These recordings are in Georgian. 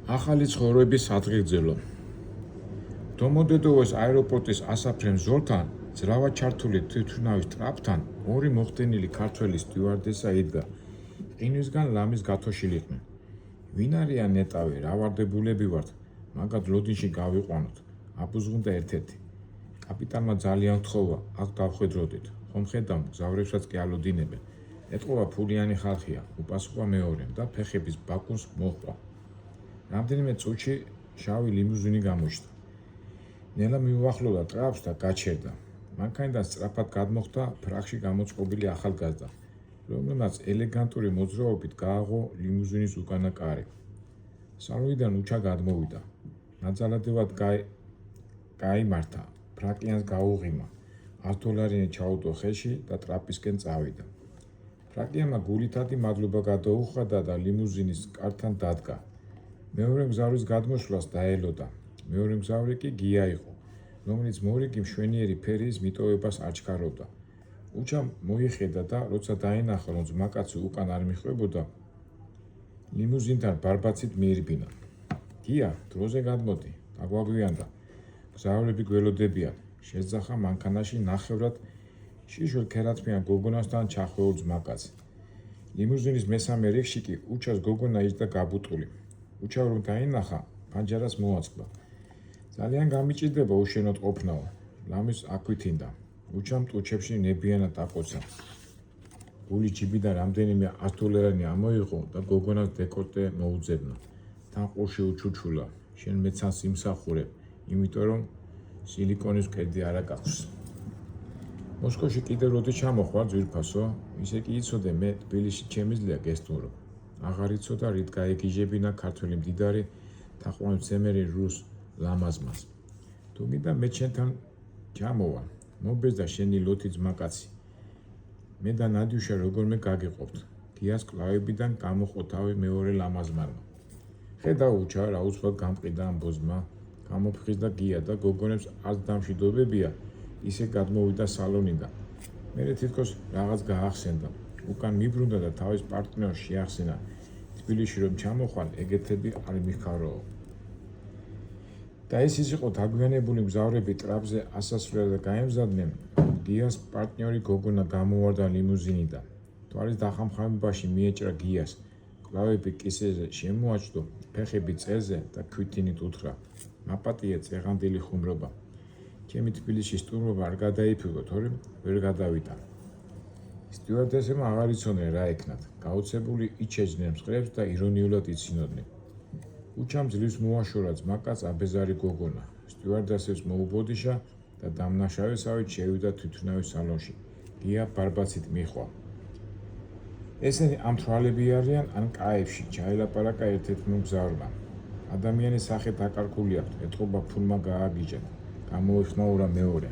ახალი ცხოვრების ადგილძელო. დომოდედოვოს აეროპორტის ასაფრენ ზოლთან ძრავად ჩართული თვითმფრინავის ტრაპთან ორი მოხდენილი ქართველი სტიუარდესა იდგა. ყინვისგან ლამის გათოშილიყვნენ. ვინ არიან ნეტავი, რა ვარდებულები ვართ, მაგათ ლოდინში გავიყვანოთ. აბუზღუნდა ერთ-ერთი. კაპიტანმა ძალიან გთხოვა, აქ დავხვედროდით. ხომ ხედავ, მგზავრებსაც კი ალოდინებენ. ეტყობა ფულიანი ხალხია, უპასუხა მეორემ და ფეხების ბაკუნს მოჰყვა. რამდენიმე წუთში შავი ლიმუზინი გამოჩნდა. ნელა მიუახლოვდა ტრაპს და გაჩერდა. მანქანიდან სწრაფად გადმოხდა ფრახში გამოწყობილი ახალგაზრდა, რომელმაც ელეგანტური მოძრაობით გააღო ლიმუზინის უკანა კარი. სალონიდან უჩა გადმოვიდა. ნაძალადევად გაიმართა, ფრაკიანს გაუღიმა, $100 ჩაუდო ხელში და ტრაპისკენ წავიდა. ფრაკიანმა გულითადი მადლობა გადაუხადა და ლიმუზინის კართან დადგა. მეორე მგზავრის გადმოსვლას დაელოდა. მეორე მგზავრი კი გია იყო, რომელიც მორიგი მშვენიერი ფერის მიტოვებას აჩქარობდა. უჩამ მოიხედა და როცა დაინახა, რომ ძმაკაცი უკან არ მიხვებოდა, ლიმუზინთან ბარბაცით მიირბინა. გია, დროზე გადმოდი, დაგვაგვიანდა. მგზავრები გველოდებიან. შეძახა მანქანაში ნახევრად შიშველ ქერათმიან გოგონასთან ჩახვეულ ძმაკაცს. ლიმუზინის მესამე რიგში კი უჩას გოგონა იჯდა გაბუტული. უჩა რომ დაინახა, პანჯარას მოაწყდა. ძალიან გამიჭირდება უშენოდ ყოფნაო, ლამის აქვითინდა. უჩამ ტუჩებში ნებიანად აკოცა. გული ჯიბიდან რამდენიმე $100 ამოიღო და გოგონას დეკორტე მოუძებნა. თან ყურში უჩუჩულა, შენ მეცანს იმსახურებ, იმიტომ რომ სილიკონის კედი არა გაქვს. მოსკოვში კიდევ როდი ჩამოხვარ ძვირფასო, ისე კი იცოდე მე თბილისში ჩემიძლია გესტუმრო. აღარ იცოდა რით გაეგიჟებინა ქართველი მდიდარი თაყვანისმცემელი რუს ლამაზმას. თუ მინდა მე ჩემთან ჩამოვა, მობეზდა შენი ლოთი ძმაკაცი. მე და ნადიუშა როგორმე გაგიყოფთ. გიას კლავებიდან გამოყო თავი მეორე ლამაზმარმა. ხედავ უჩა რა უცბად გამყიდა ამბოზმა, გამოფხიზდა გია და გოგონებს არც დამშვიდობებია, ისე გადმოვიდა სალონიდან. მერე თითქოს რაღაც გაახსენდა. უკან მიბრუნდა და თავის პარტნიორს შეახსენა. თბილისში რომ ჩამოხვალ, ეგეთები არ მიხაროო. და ეს ის იყო დაგვიანებული მგზავრები ტრაპზე ასასვლელად გაემზადნენ, გიას პარტნიორი გოგონა გამოვარდა ლიმუზინიდან. თვალის დახამხამებაში მიეჭრა გიას, კლავები კისერზე შემოაჭდო, ფეხები წელზე და ქვითინით უთხრა. მაპატია წეღანდილი ხუმრობა. ჩემი თბილისში სტუმრობა არ გადაიფიქო, თორემ ვერ გადავიდა. სტიუარდესებმა აღარ იცოდნენ რა ეკნათ, გაოცებული იჩეჯდნენ მსხლებს და ირონიულად იცინოდნენ. უჩამ ძლივს მოაშორა ძმაკაც აბეზარი გოგონა. სტიუარდესებს მოუბოდიშა და დამნაშავესავით შევიდა თვითმფრინავის სალონში. გია ბარბაცით მიხვა. ესენი ამ თვალები არიან ან კაებში, ჩაელაპარაკა ერთ-ერთმა მგზავრმა. ადამიანის სახე დაკარგული აქვთ, ეთყობა ფულმა გააგიჯათ, გამოიხმაურა მეორე.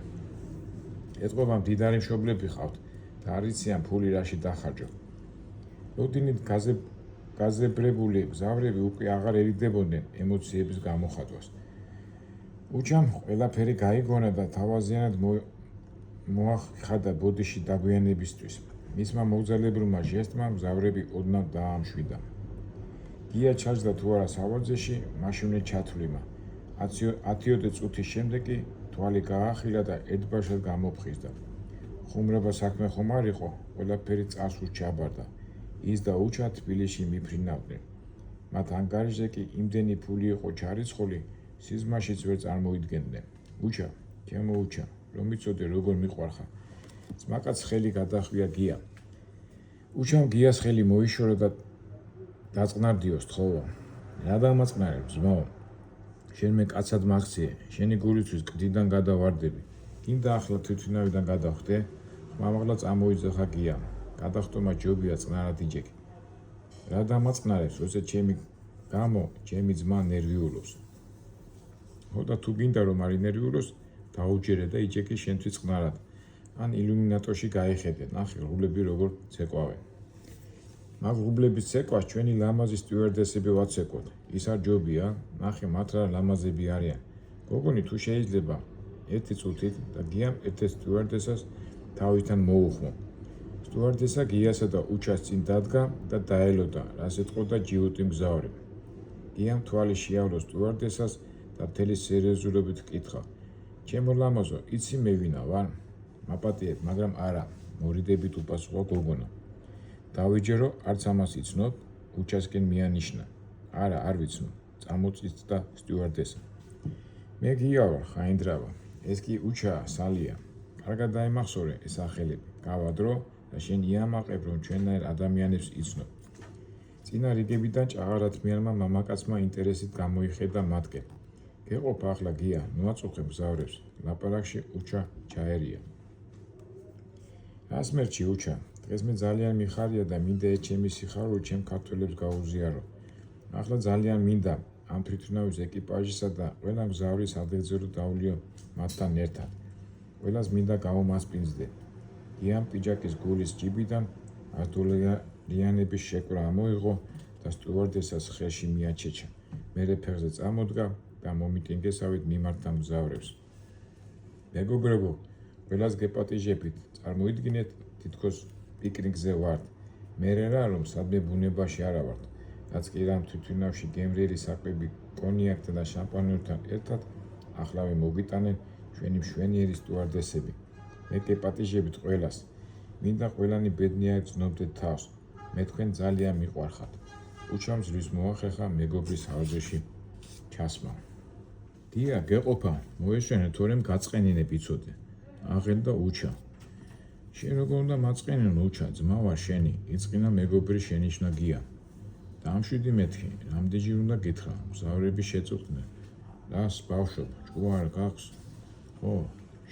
ეთყობა მდიდარი მშობლები ხავთ და არ იციან ფული რაში დახარჯო. ლოდინით გაზებრებული მგზავრები უკვე აღარ ერიდებოდნენ ემოციების გამოხატვას. უჩამ ყველაფერი გაიგონა და თავაზიანად მოახიხადა ბოდიში დაგვიანებისთვის. მისმა მოგზაურებულმა ჟესტმა მგზავრები ოდნავ დაამშვიდა. გია ჩაჯდა თუ არა სავარძეში, მაშინვე ჩათვლიმა. 10 წუთის შემდეგ კი თვალი გაახილა და ერთბაშად გამოფხიზდა. ხუმრობა საქმე ხომ არ იყო, ყველაფერი წარსულს ჩაბარდა. ის და უჩა თბილისში მიფრინავდნენ. მათ ანგარიშზე კი იმდენი ფული იყო ჩარიცხული, სიზმაშიც ვერ წარმოიდგენდნენ. უჩა, ჩემო უჩა, რომ იცოდე როგორ მიყვარხარ. ძმაკაც ხელი გადახვია გია. უჩამ გიას ხელი მოიშორა და დაწყნარდიოს თხოვა. რა დამაწყნარებ, ძმაო? შენ მე კაცად მახციე, შენი გულისთვის კლდიდან გადავარდები. გინდა ახლა თვითმფრინავიდან გადავხდე? ხმამაღლა წამოიძახა გიამ. გადახტომა ჯობია წყნარად იჯექი. რა დამაწყნარებს, როცა ჩემი გამო ჩემი ძმა ნერვიულობს. ხო და თუ გინდა რომ არ ინერვიულოს, დაუჯერე და იჯექი შენთვის წყნარად. ან ილუმინატორში გაიხედე, ნახე ღრუბლები როგორ ცეკვავენ. მაგ ღრუბლების ცეკვას ჩვენი ლამაზი სტიუარდესები ვაცეკვოთ. ის არ ჯობია, ნახე მათ რა ლამაზები არიან. გოგონი თუ შეიძლება 1 წუთით და გიამ ერთ-ერთ სტიუარდესას თავისთან მოუხმო. სტიუარდესა გიასა და უჩას წინ დადგა და დაელოდა, რას ეტყოდა ჯიუტი მგზავრი. იამ თვალი შეავლო სტუარდესას და მთელი სერიოზულობით კითხა. ჩემო ლამაზო, იცი მე ვინა ვარ? მაპატიებ, მაგრამ არა, მორიდებით უპასუხა გოგონა. დავიჯერო, არც ამას იცნობ, უჩასკენ მიანიშნა. არა, არ ვიცნობ, წამოწიწდა სტუარდესა. მე გია ვარ, ხაინდრავა. ეს კი უჩაა, სალია. კარგად დაიმახსოვრე ეს სახელები. გავადრო და შენ იამაყებ, რომ ჩვენნაირ ადამიანებს იცნობ. წინა რიგებიდან ჭაღარათმიანმა მამაკაცმა ინტერესით გამოიხედა მათგან. გეყოფ ახლა გია, მოაწუხე მგზავრებს. ლაპარაკში უჩა ჩაერია. რას მერჩი უჩა? დღეს მე ძალიან მიხარია და მინდა ეს ჩემი სიხარული ჩემ ქართველებს გაუზიარო. ახლა ძალიან მინდა ამ თვითმფრინავის ეკიპაჟისა და ყველა მგზავრის ადგილზე დავლიო მათთან ერთად. ყველას მინდა გავომასპინძლე. იამ პიჯაკის გულის ჯიბიდან $100 შეკვრა ამოიღო და სტუარდესას ხელში მიაჩეჩა. მერე ფეხზე წამოდგა და მომიტინგესავით მიმართა მგზავრებს. მეგობრებო, ყველას გეპატიჟებით, წარმოიდგინეთ, თითქოს პიკნიკზე ვართ. მერე რა, რომ სადმე ბუნებაში არა ვართ. რაც კი რამ თვითმფრინავში გემრიელი საკვები კონიაკთან და შამპანურთან ერთად ახლავე მოგიტანენ ჩვენი მშვენიერი სტუარდესები. მე გეპატიჟებით ყველას. მინდა ყველანი ბედნიერ ცნობდეთ თავს. მე თქვენ ძალიან მიყვარხართ. უჩამ ზრის მოახერხა მეგობრის ავზეში ჩასმა. დია, გეყოფა, მოეშენე თორემ გაწყენინებ იცოდე. აღელდა უჩა. შენ როგორ უნდა მაწყენინო უჩა, ძმა ვარ შენი, იწყინა მეგობრი შენიშნა გია. დამშვიდი მეთქი, რამდენჯერ უნდა გითხრა, მგზავრები შეწუხდნენ. რას ბავშვობ, ჭკუა არ გაქვს? ხო,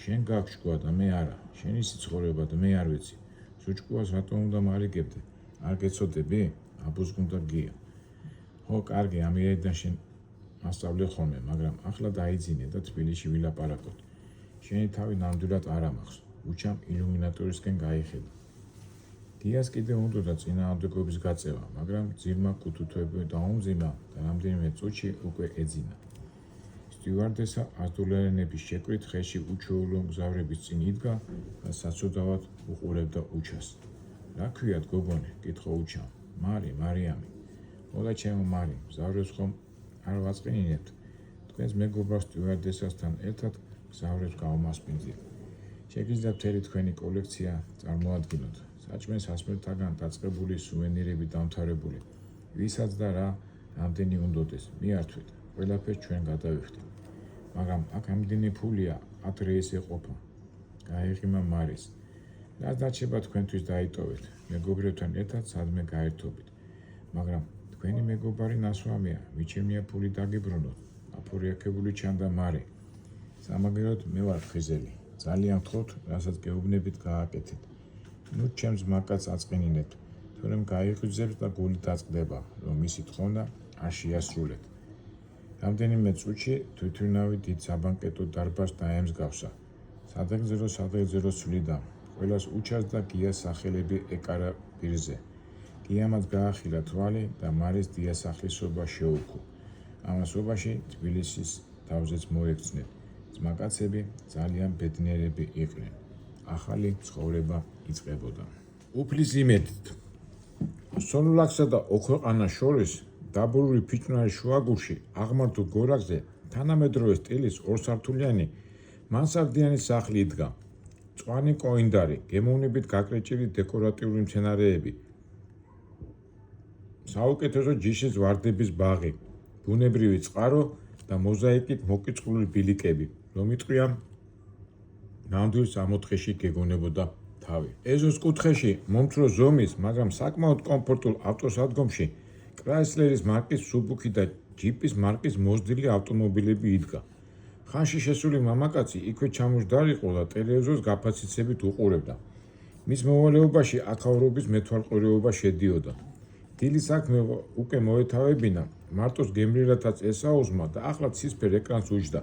შენ გაქვს ჭკუა და მე არა, შენი სიცხოვრება და მე არ ვიცი. სუჭკუას რატომ უნდა მარიგებდე? არ გეცოდები? აბუზგუნდა გია. ხო, კარგი, ამიერიდან შენ მასწავლე ხოლმე, მაგრამ ახლა დაიძინე და თბილისში ვილაპარაკოთ. შენი თავი ნამდვილად არ ამახს. უჩამ ილუმინატორისკენ გაიხედა. გიას კიდე უნდოდა წინააღმდეგობის გაწევა, მაგრამ ძირმა კუთუთოები დაუმძიმა და რამდენიმე წუთში უკვე ეძინა. სტიუარდესა $100 შეკვრით ხელში უჩვეულო მგზავრების წინ იდგა და საცოდავად უყურებდა უჩას. რა ქვიათ გოგონი? კითხო უჩამ. მარიამი. მოდა ჩემო მარი, მგზავრებს ხომ არ ვაწყინინებთ? თქვენს მეგობარ სტიუარდესასთან ერთად მგზავრებს გავმასპინძლეთ. შეგიძლიათ მთელი თქვენი კოლექცია წარმოადგინოთ. საჭმელ სასმელთაგან დაწყებული სუვენირები დამთავრებული. ვისაც და რა რამდენი უნდოდეს, მიართვეთ, ყველაფერს ჩვენ გადავიხდით. მაგრამ აქ ამდენი ფულია, ადრეის ეყოფა. გაეღიმა მარის. რაც დარჩება თქვენთვის დაიტოვეთ, მეგობრებთან ერთად სადმე გაერთობით. მაგრამ თქვენი მეგობარი ნასვამია, მიჩემია ფული დაგიბრუნოთ. აფორიაქებული ჩანდა მარი. სამაგეროდ მე ვარ ხიზელი. ძალიან ვთხოვთ, რასაც გეუბნებით გააკეთეთ. ნუ ჩემს მაკაც აწყინინებთ, თორემ გაიღვიძებთ და გული დაწყდება, რომ მისი თხოვნა არ შეასრულეთ. რამდენიმე წუთში თვითმფრინავი დიდ საბანკეტო დარბაზს დაემსგავსა. სადღეგრძელო ცვლიდა. ყველას უჩას და გიას სახელები ეკარა პირზე. გიამაც გაახილა თვალი და მარის დიასახლისობა შეუქო. ამასობაში თბილისის თავზეც მოექცნენ. ძმაკაცები ძალიან ბედნიერები იყვნენ. ახალი ცხოვრება იწყებოდა. უფლის იმედით. სონოლაკსა და ოქვეყანას შორის დაბურული ფიჭვნარის შუაგულში აღმართულ გორაკზე თანამედროვე სტილის ორსართულიანი მანსარდიანი სახლი იდგა. მწვანე კოინდარი, გემოვნებით გაკრეჭილი დეკორატიული მცენარეები, საუკეთესო ჯიშის ვარდების ბაღი, ბუნებრივი წყარო და მოზაიკით მოკიწყლული ბილიკები, რომ იტყვია ნამდვილ სამოთხეში გეგონებოდა თავი. ეზოს კუთხეში მომცრო ზომის, მაგრამ საკმაოდ კომფორტულ ავტოსადგომში კრაისლერის მარკის სუბუქი და ჯიპის მარკის მოზრდილი ავტომობილები იდგა. ხანში შესული მამაკაცი იქვე ჩამოჯდარიყო და ტელევიზორს გაფაციცებით უყურებდა. მის მოვალეობაში აქაურობის მეთვალყურეობა შედიოდა. დილის საქმე უკვე მოეთავებინა, მარტოს გემრიელადაც ესაუზმა და ახლა ცისფერ ეკრანს უჯდა,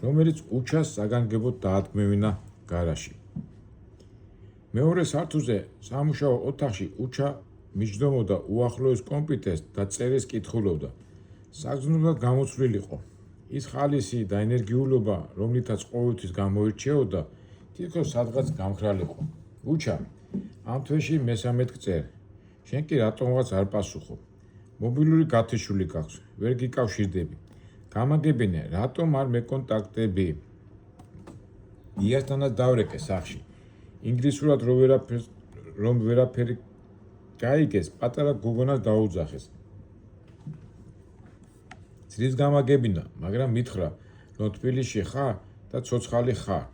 რომელიც უჩას საგანგებოდ დაადგმევინა გარაში. მეორე სართულზე სამუშაო ოთახში უჩა მიჯდომოდა უახლოეს კომპიუტერს და წერილს კითხულობდა. საგრძნულად გამოცვლილიყო. ის ხალისი და ენერგიულობა, რომლითაც ყოველთვის გამოირჩეოდა, თითქოს სადღაც გამხრალიყო. უჩა, ამ თვეში მესამედ გწერ. შენ კი რატომღაც არ პასუხობ. მობილური გათიშული გაქვს, ვერ გიკავშირდები. გამაგებინე, რატომ არ მეკონტაქტები? იასთანაც დავრეკე სახში. ინგლისურად რომ ვერაფერი გაიგეს, პატარა გოგონას დაუძახეს. ძრის გამაგებინა, მაგრამ მითხრა, რომ თბილისში ხარ და ცოცხალი ხარ.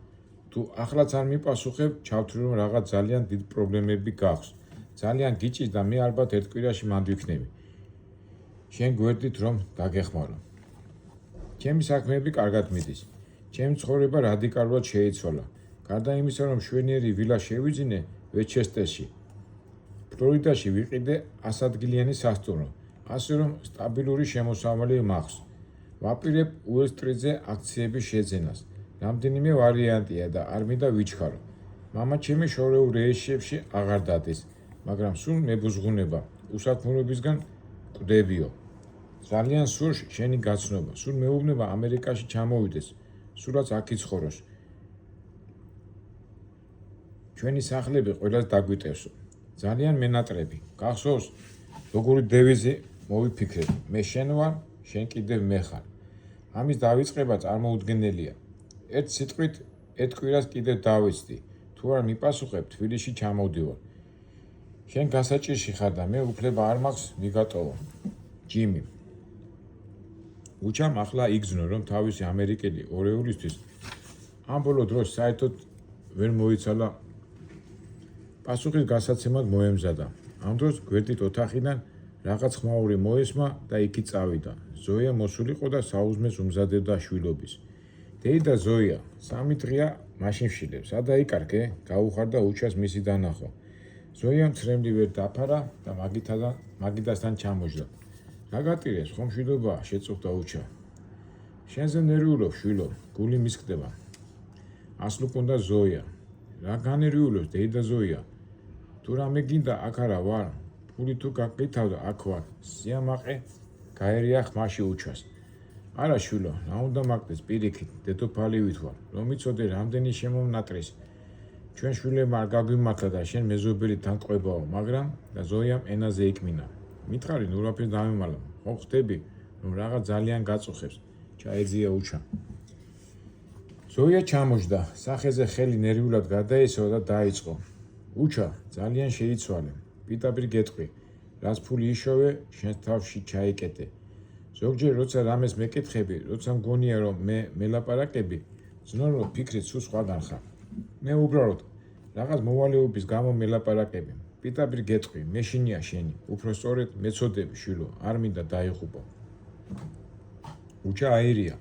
თუ ახლაც არ მიპასუხებ, ჩავთვლი რომ რაღაც ძალიან დიდ პრობლემები გაქვს. ძალიან გიჭირს და მე ალბათ ერთ კვირაში მანდ ვიქნები. შენ გვერდით რომ დაგეხმარო. ჩემი საქმეები კარგად მიდის. ჩემი ცხოვრება რადიკალურად შეიცვალა. გარდა იმისა, რომ მშვენიერი ვილა შევიძინე ვეჩესტერში. ფლორიდაში ვიყიდე 100 ადგილიანი სასტუმრო, ასე რომ სტაბილური შემოსავალი მაქვს. ვაპირებ უოლ-სტრიტზე აქციების შეძენას. რამდენიმე ვარიანტია და არ მინდა ვიჩქარო. მამაჩემი შორეულ რეისებში აღარ დადის, მაგრამ სულ მებუზღუნება, უსაქმუროებისგან კვდებიო. ძალიან სურს შენი გაცნობა, სულ მეუბნება ამერიკაში ჩამოვიდეს, სულაც აქ იცხოვროს. ჩვენი სახლები ყველას დაგვიტევსო. ძალიან მენატრები. გახსოვს, როგორი დევიზი მოვიფიქრეთ. მე შენ ვარ, შენ კიდევ მე ხარ. ამის დავიწყება წარმოუდგენელია. ერთ სიტყვით, ერთ კვირას კიდევ დავიცდი. თუ არ მიპასუხებ, თბილისში ჩამოვდივარ. შენ გასაჭირში ხარ და მე უფლება არ მაქვს მიგატოვო. ჯიმი. უჩამ ახლა იგრძნო, რომ თავისი ამერიკელი ორეულისთვის ამ ბოლო დროს საერთოდ ვერ მოიცალა. პასუხის გასაცემად მოემზადა. ამ დროს გვერდით ოთახიდან რაღაც ხმაური მოესმა და იქით წავიდა. ზოია მოსულიყო და საუზმეს უმზადებდა შვილობის. დეიდა ზოია, 3 დღეა მაშინ ვშილებ. სადა იკარგე? გაუხარდა უჩას მისი დანახვა. ზოიამ ცრემლი ვერ დაფარა და მაგიდასთან ჩამოჯდა. რა გატირებს, ხომ შვილობა? შეწუხდა უჩა. შენზე ნერვიულობ, შვილო, გული მისკდება. ასლუკუნდა ზოია. რა განერვიულობს, დეიდა ზოია? თუ რამე გინდა, აქ არა ვარ. ფული თუ გაკითავდა, აქ ვარ. სიამაყე გაერია ხმაში უჩას. არა შვილო, რა უნდა მაგდეს პირიქით, დედოფალივით ვარ, რომ იცოდე რამდენი შემომნატრის. ჩვენ შვილებმა არ გაგვიმართლა და შენ მეზობელი თანკყვებაო, მაგრამ და ზოიამ ენაზე იკმინა. მითხარი ნურაფერს დამემალა, ხო ხდები, რომ რაღაც ძალიან გაწუხებს, ჩაეძია უჩა. ზოია ჩამოჯდა, სახეზე ხელი ნერვიულად გადაესვა და დაიწყო. უჩა, ძალიან შეიცვალე. პირდაპირ გეტყვი, რაც ფული იშოვე, შენს თავში ჩაიკეტე. ზოგჯერ როცა რამეს მეკითხები, როცა მგონია რომ მე მელაპარაკები, ზნორ რომ ფიქრით სულ სხვაგან ხარ. მე უბრალოდ რაღაც მოვალეობის გამო მელაპარაკები. პირდაპირ გეტყვი, მეშინია შენი, უფრო სწორედ მეწოდები შვილო, არ მინდა დაიღუპო. უჩა აირია,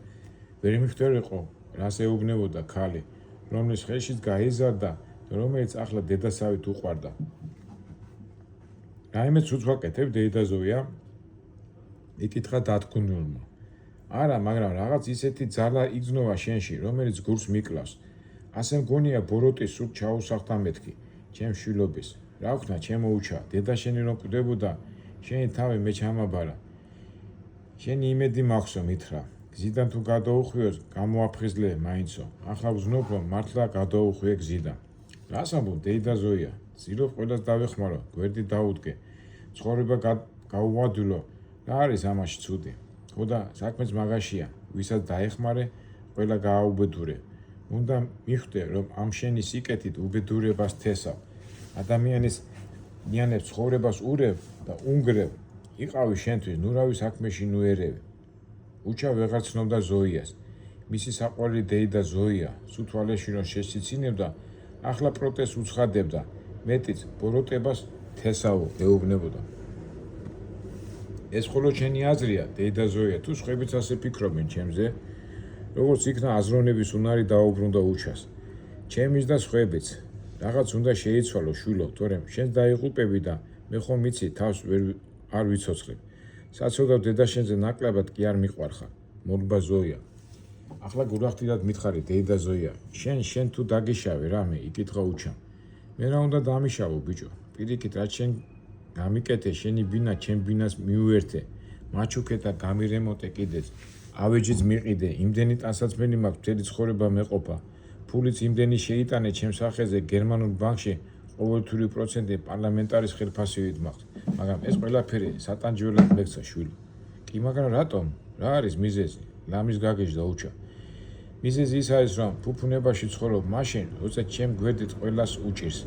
ვერ მიხვდერიყო, რას ეუბნებოდა ქალი, რომლის ხელშიც გაიზარდა და რომელიც ახლა დედასავით უყვარდა. რაიმე ცუდს ვაკეთებ, დეიდა ზოია? იკითხა დათქმულმა. არა, მაგრამ რაღაც ისეთი ძალა იგრძნობა შენში, რომელიც გულს მიკლავს. ასე მგონია ბოროტი სულ ჩაუსახდა მეთქი, ჩემ შვილობის. რა ვქნა, ჩემო უჩა, დედა შენი რომ კვდებოდა, შენი თავი მე ჩამაბარა. შენი იმედი მაქვსო, მითხრა. გზიდან თუ გადაუხვიოს, გამოაფხიზლე მაინცო. ახლა ვზნობ, რომ მართლა გადაუხვიე გზიდან. რას ამბობ, დეიდა ზოია? ცდილობ ყველას დავეხმარო, გვერდი დაუდგე. ცხოვრება გაუვადვილო. რა არის ამაში ცუდი? ხო და საქმეც მაგაშია, ვისაც დაეხმარე, ყველა გააუბედურე. უნდა მიხვდე, რომ ამ შენი სიკეთით უბედურებას თესავ. ადამიანის ნიანებს ცხოვრებას ურევ და უნგრევ. იყავი შენთვის, ნურავი საქმეში ნუერევი. უჩა ვეღარ ცნობდა ზოიას. მისი საყვარელი დეიდა ზოია, სუთვალეში რომ შეციცინებდა, ახლა პროტესტს უცხადებდა, მეტიც ბოროტებას თესავო ეუბნებოდა. ეს მხოლოდ შენი აზრია, დეიდა ზოია, თუ სხვებიც ასე ფიქრობენ ჩემზე, როგორც იქნა აზროვნების უნარი დაუბრუნდა უჩას. ჩემის და სხვებიც, რაღაც უნდა შეიცვალო შვილო, თორემ შენს დაიღუპები და მე ხომ იცი თავს არ ვიცოცხლებ. საცოდავ დედა შენზე ნაკლებად კი არ მიყვარხარ, მოგბა ზოია. ახლა გულახდილად მითხარი, დეიდა ზოია, შენ თუ დაგიშავე რამე, იკითხა უჩამ. მე რა უნდა დამიშავო, ბიჭო, პირიქით, რაც შენ გამიკეთე, შენი ბინა ჩემ ბინას მიუერთე, მაჩუქე და გამირემოტე კიდეც, ავეჯიც მიყიდე, იმდენი ტანსაცმელი მაქვს, მთელი ცხოვრება მეყოფა, ფულიც იმდენი შეიტანე ჩემ სახეზე გერმანულ ბანკში, ყოველთვიური პროცენტი პარლამენტარის ხელფასივით მაქვს, მაგრამ ეს ყველაფერი სატანჯველად მეკცა შვილი. კი, მაგრამ რატომ? რა არის მიზეზი? ლამის გაგეჟდა უჩა. მიზეზი ის არის, რომ ფუფუნებაში ცხოვრობ მაშინ, როცა ჩემ გვერდით ყველას უჭირს.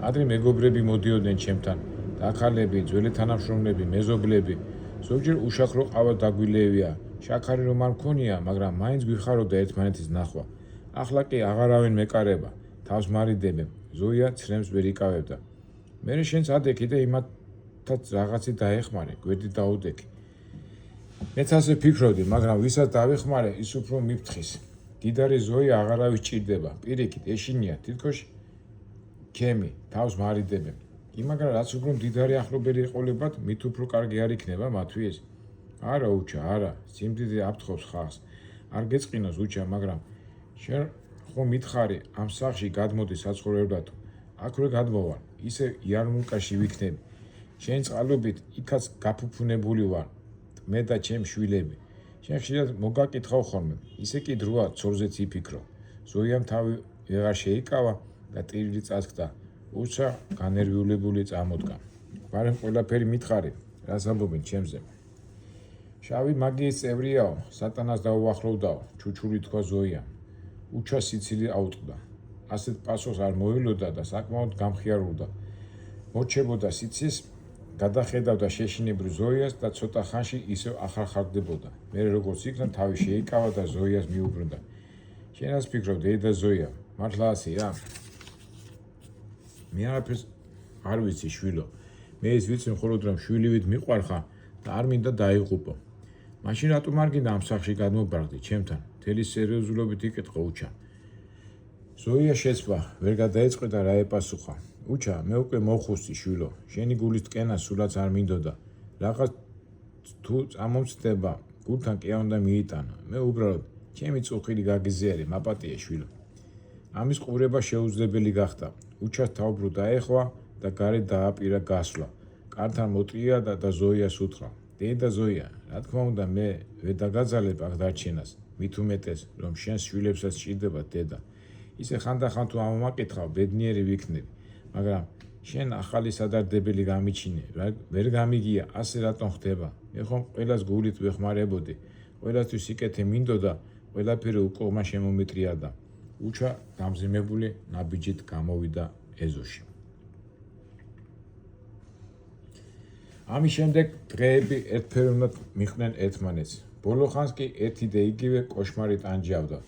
ადრე მეგობრები მოდიოდნენ ჩემთან, დაქალები, ძველი თანამშრომლები, მეზობლები. ზოგჯერ უშაქრო ყავა დაგვილევია, შაქარი რომ არ მქონია, მაგრამ მაინც გვიხაროდა ერთმანეთის ნახვა. ახლა კი აღარავინ მეკარება, თავს მარიდებენ. ზოია ცრემს ვერ იკავებდა. მერე შენც ადექი და იმათაც რაღაცი დაეხმარე, გვერდით დაუდექი. მეც ასე ფიქრობდი, მაგრამ ვისაც დავეხმარე, ის უფრო მიფრთხის. დიდარი ზოია აღარავის ჭირდება, პირიქით, ეშინია, თითქოს ჩემი, თავს მარიდებენ. კი, მაგრამ რაც უფრო მდიდარი ახლობელი ეყოლებათ, მით უფრო კარგი არ იქნება მათთვის. არა უჩა, არა, სიმდიდრე აფრთხობს ხალხს. არ გეწყინოს უჩა, მაგრამ შენ ხო მითხარი ამ სახლში გადმოდი საცხოვრებლად. აქვე გადმოვარ, ისე იარმუნკაში ვიქნები. შენ წყალობით იქაც გაფუფუნებული ვარ, მე და ჩემ შვილები. შენ ხშირად მოგაკითხავ ხოლმე, ისე კი დროა ცორზეც იფიქრო. ზოიამ თავი ვეღარ შეიკავა და ტირილი წასკდა. უცა განერვიულებული წამოდგა. ბარემ ყველაფერი მითხარი, რას ამბობენ ჩემზე. შავი მაგიის წევრიაო, სატანას დაუახლოვდაო, ჩუჩული თქვა ზოიამ. უჩა სიცილი აუტყდა. ასეთ პასუხს არ მოელოდა და საკმაოდ გამხიარულდა. მოჩებოდა სიცის, გადახედავდა შეშინებრივ ზოიას და ცოტა ხანში ისევ ახარხარდებოდა. მერე როგორც იქნა, თავი შეიკავა და ზოიას მიუბრუნდა. შენ რას ფიქრობ, დედა ზოია? მართლა ასე რა? მე არაფერს არ ვიცი შვილო. მე ის ვიცი მხოლოდ რომ შვილივით მიყვარხა და არ მინდა დაიღუპო. მაშინ რატომ არ გინდა ამ სახლში გადმობარგდი ჩემთან? მთელი სერიოზულობით იკითხა უჩა. ზოია შეცვა, ვერ გადაეწყვე და რა ეპასუხა. უჩა, მე უკვე მოვხუსტი შვილო, შენი გულის ტკენა სულაც არ მინდოდა. რაღაც თუ წამომწდება, გულთან კი არ უნდა მიიტანო. მე უბრალოდ ჩემი წუხილი გაგიზიარე, მაპატიე შვილო. ამის ყურება შეუძლებელი გახდა. უჩას თავბრუ დაეხვა და გარეთ დააპირა გასვლა. კართან მოტრია და ზოიას უთხრა. დედა ზოია, რა თქმა უნდა მე ვერ დაგაძალებ აქ დარჩენას. მით უმეტეს, რომ შენს შვილებსაც სჭირდება დედა. ისე ხანდახან თუ ამომაკითხავ, ბედნიერი ვიქნები, მაგრამ შენ ახალი სადარდებელი გამიჩინე, ვერ გამიგია, ასე რატომ ხდება? მე ხომ ყველას გულით ვეხმარებოდი, ყველასთვის სიკეთე მინდოდა, ყველაფერი უკუღმა შემომეტრიალდა. უჩა დამზიმებული ნაბიჯით გამოვიდა ეზოში. ამის შემდეგ დღეები ერთფეროვნად მიხვდნენ ერთმანეთს. ბოლო ხანს კი ერთი და იგივე კოშმარი ტანჯავდა.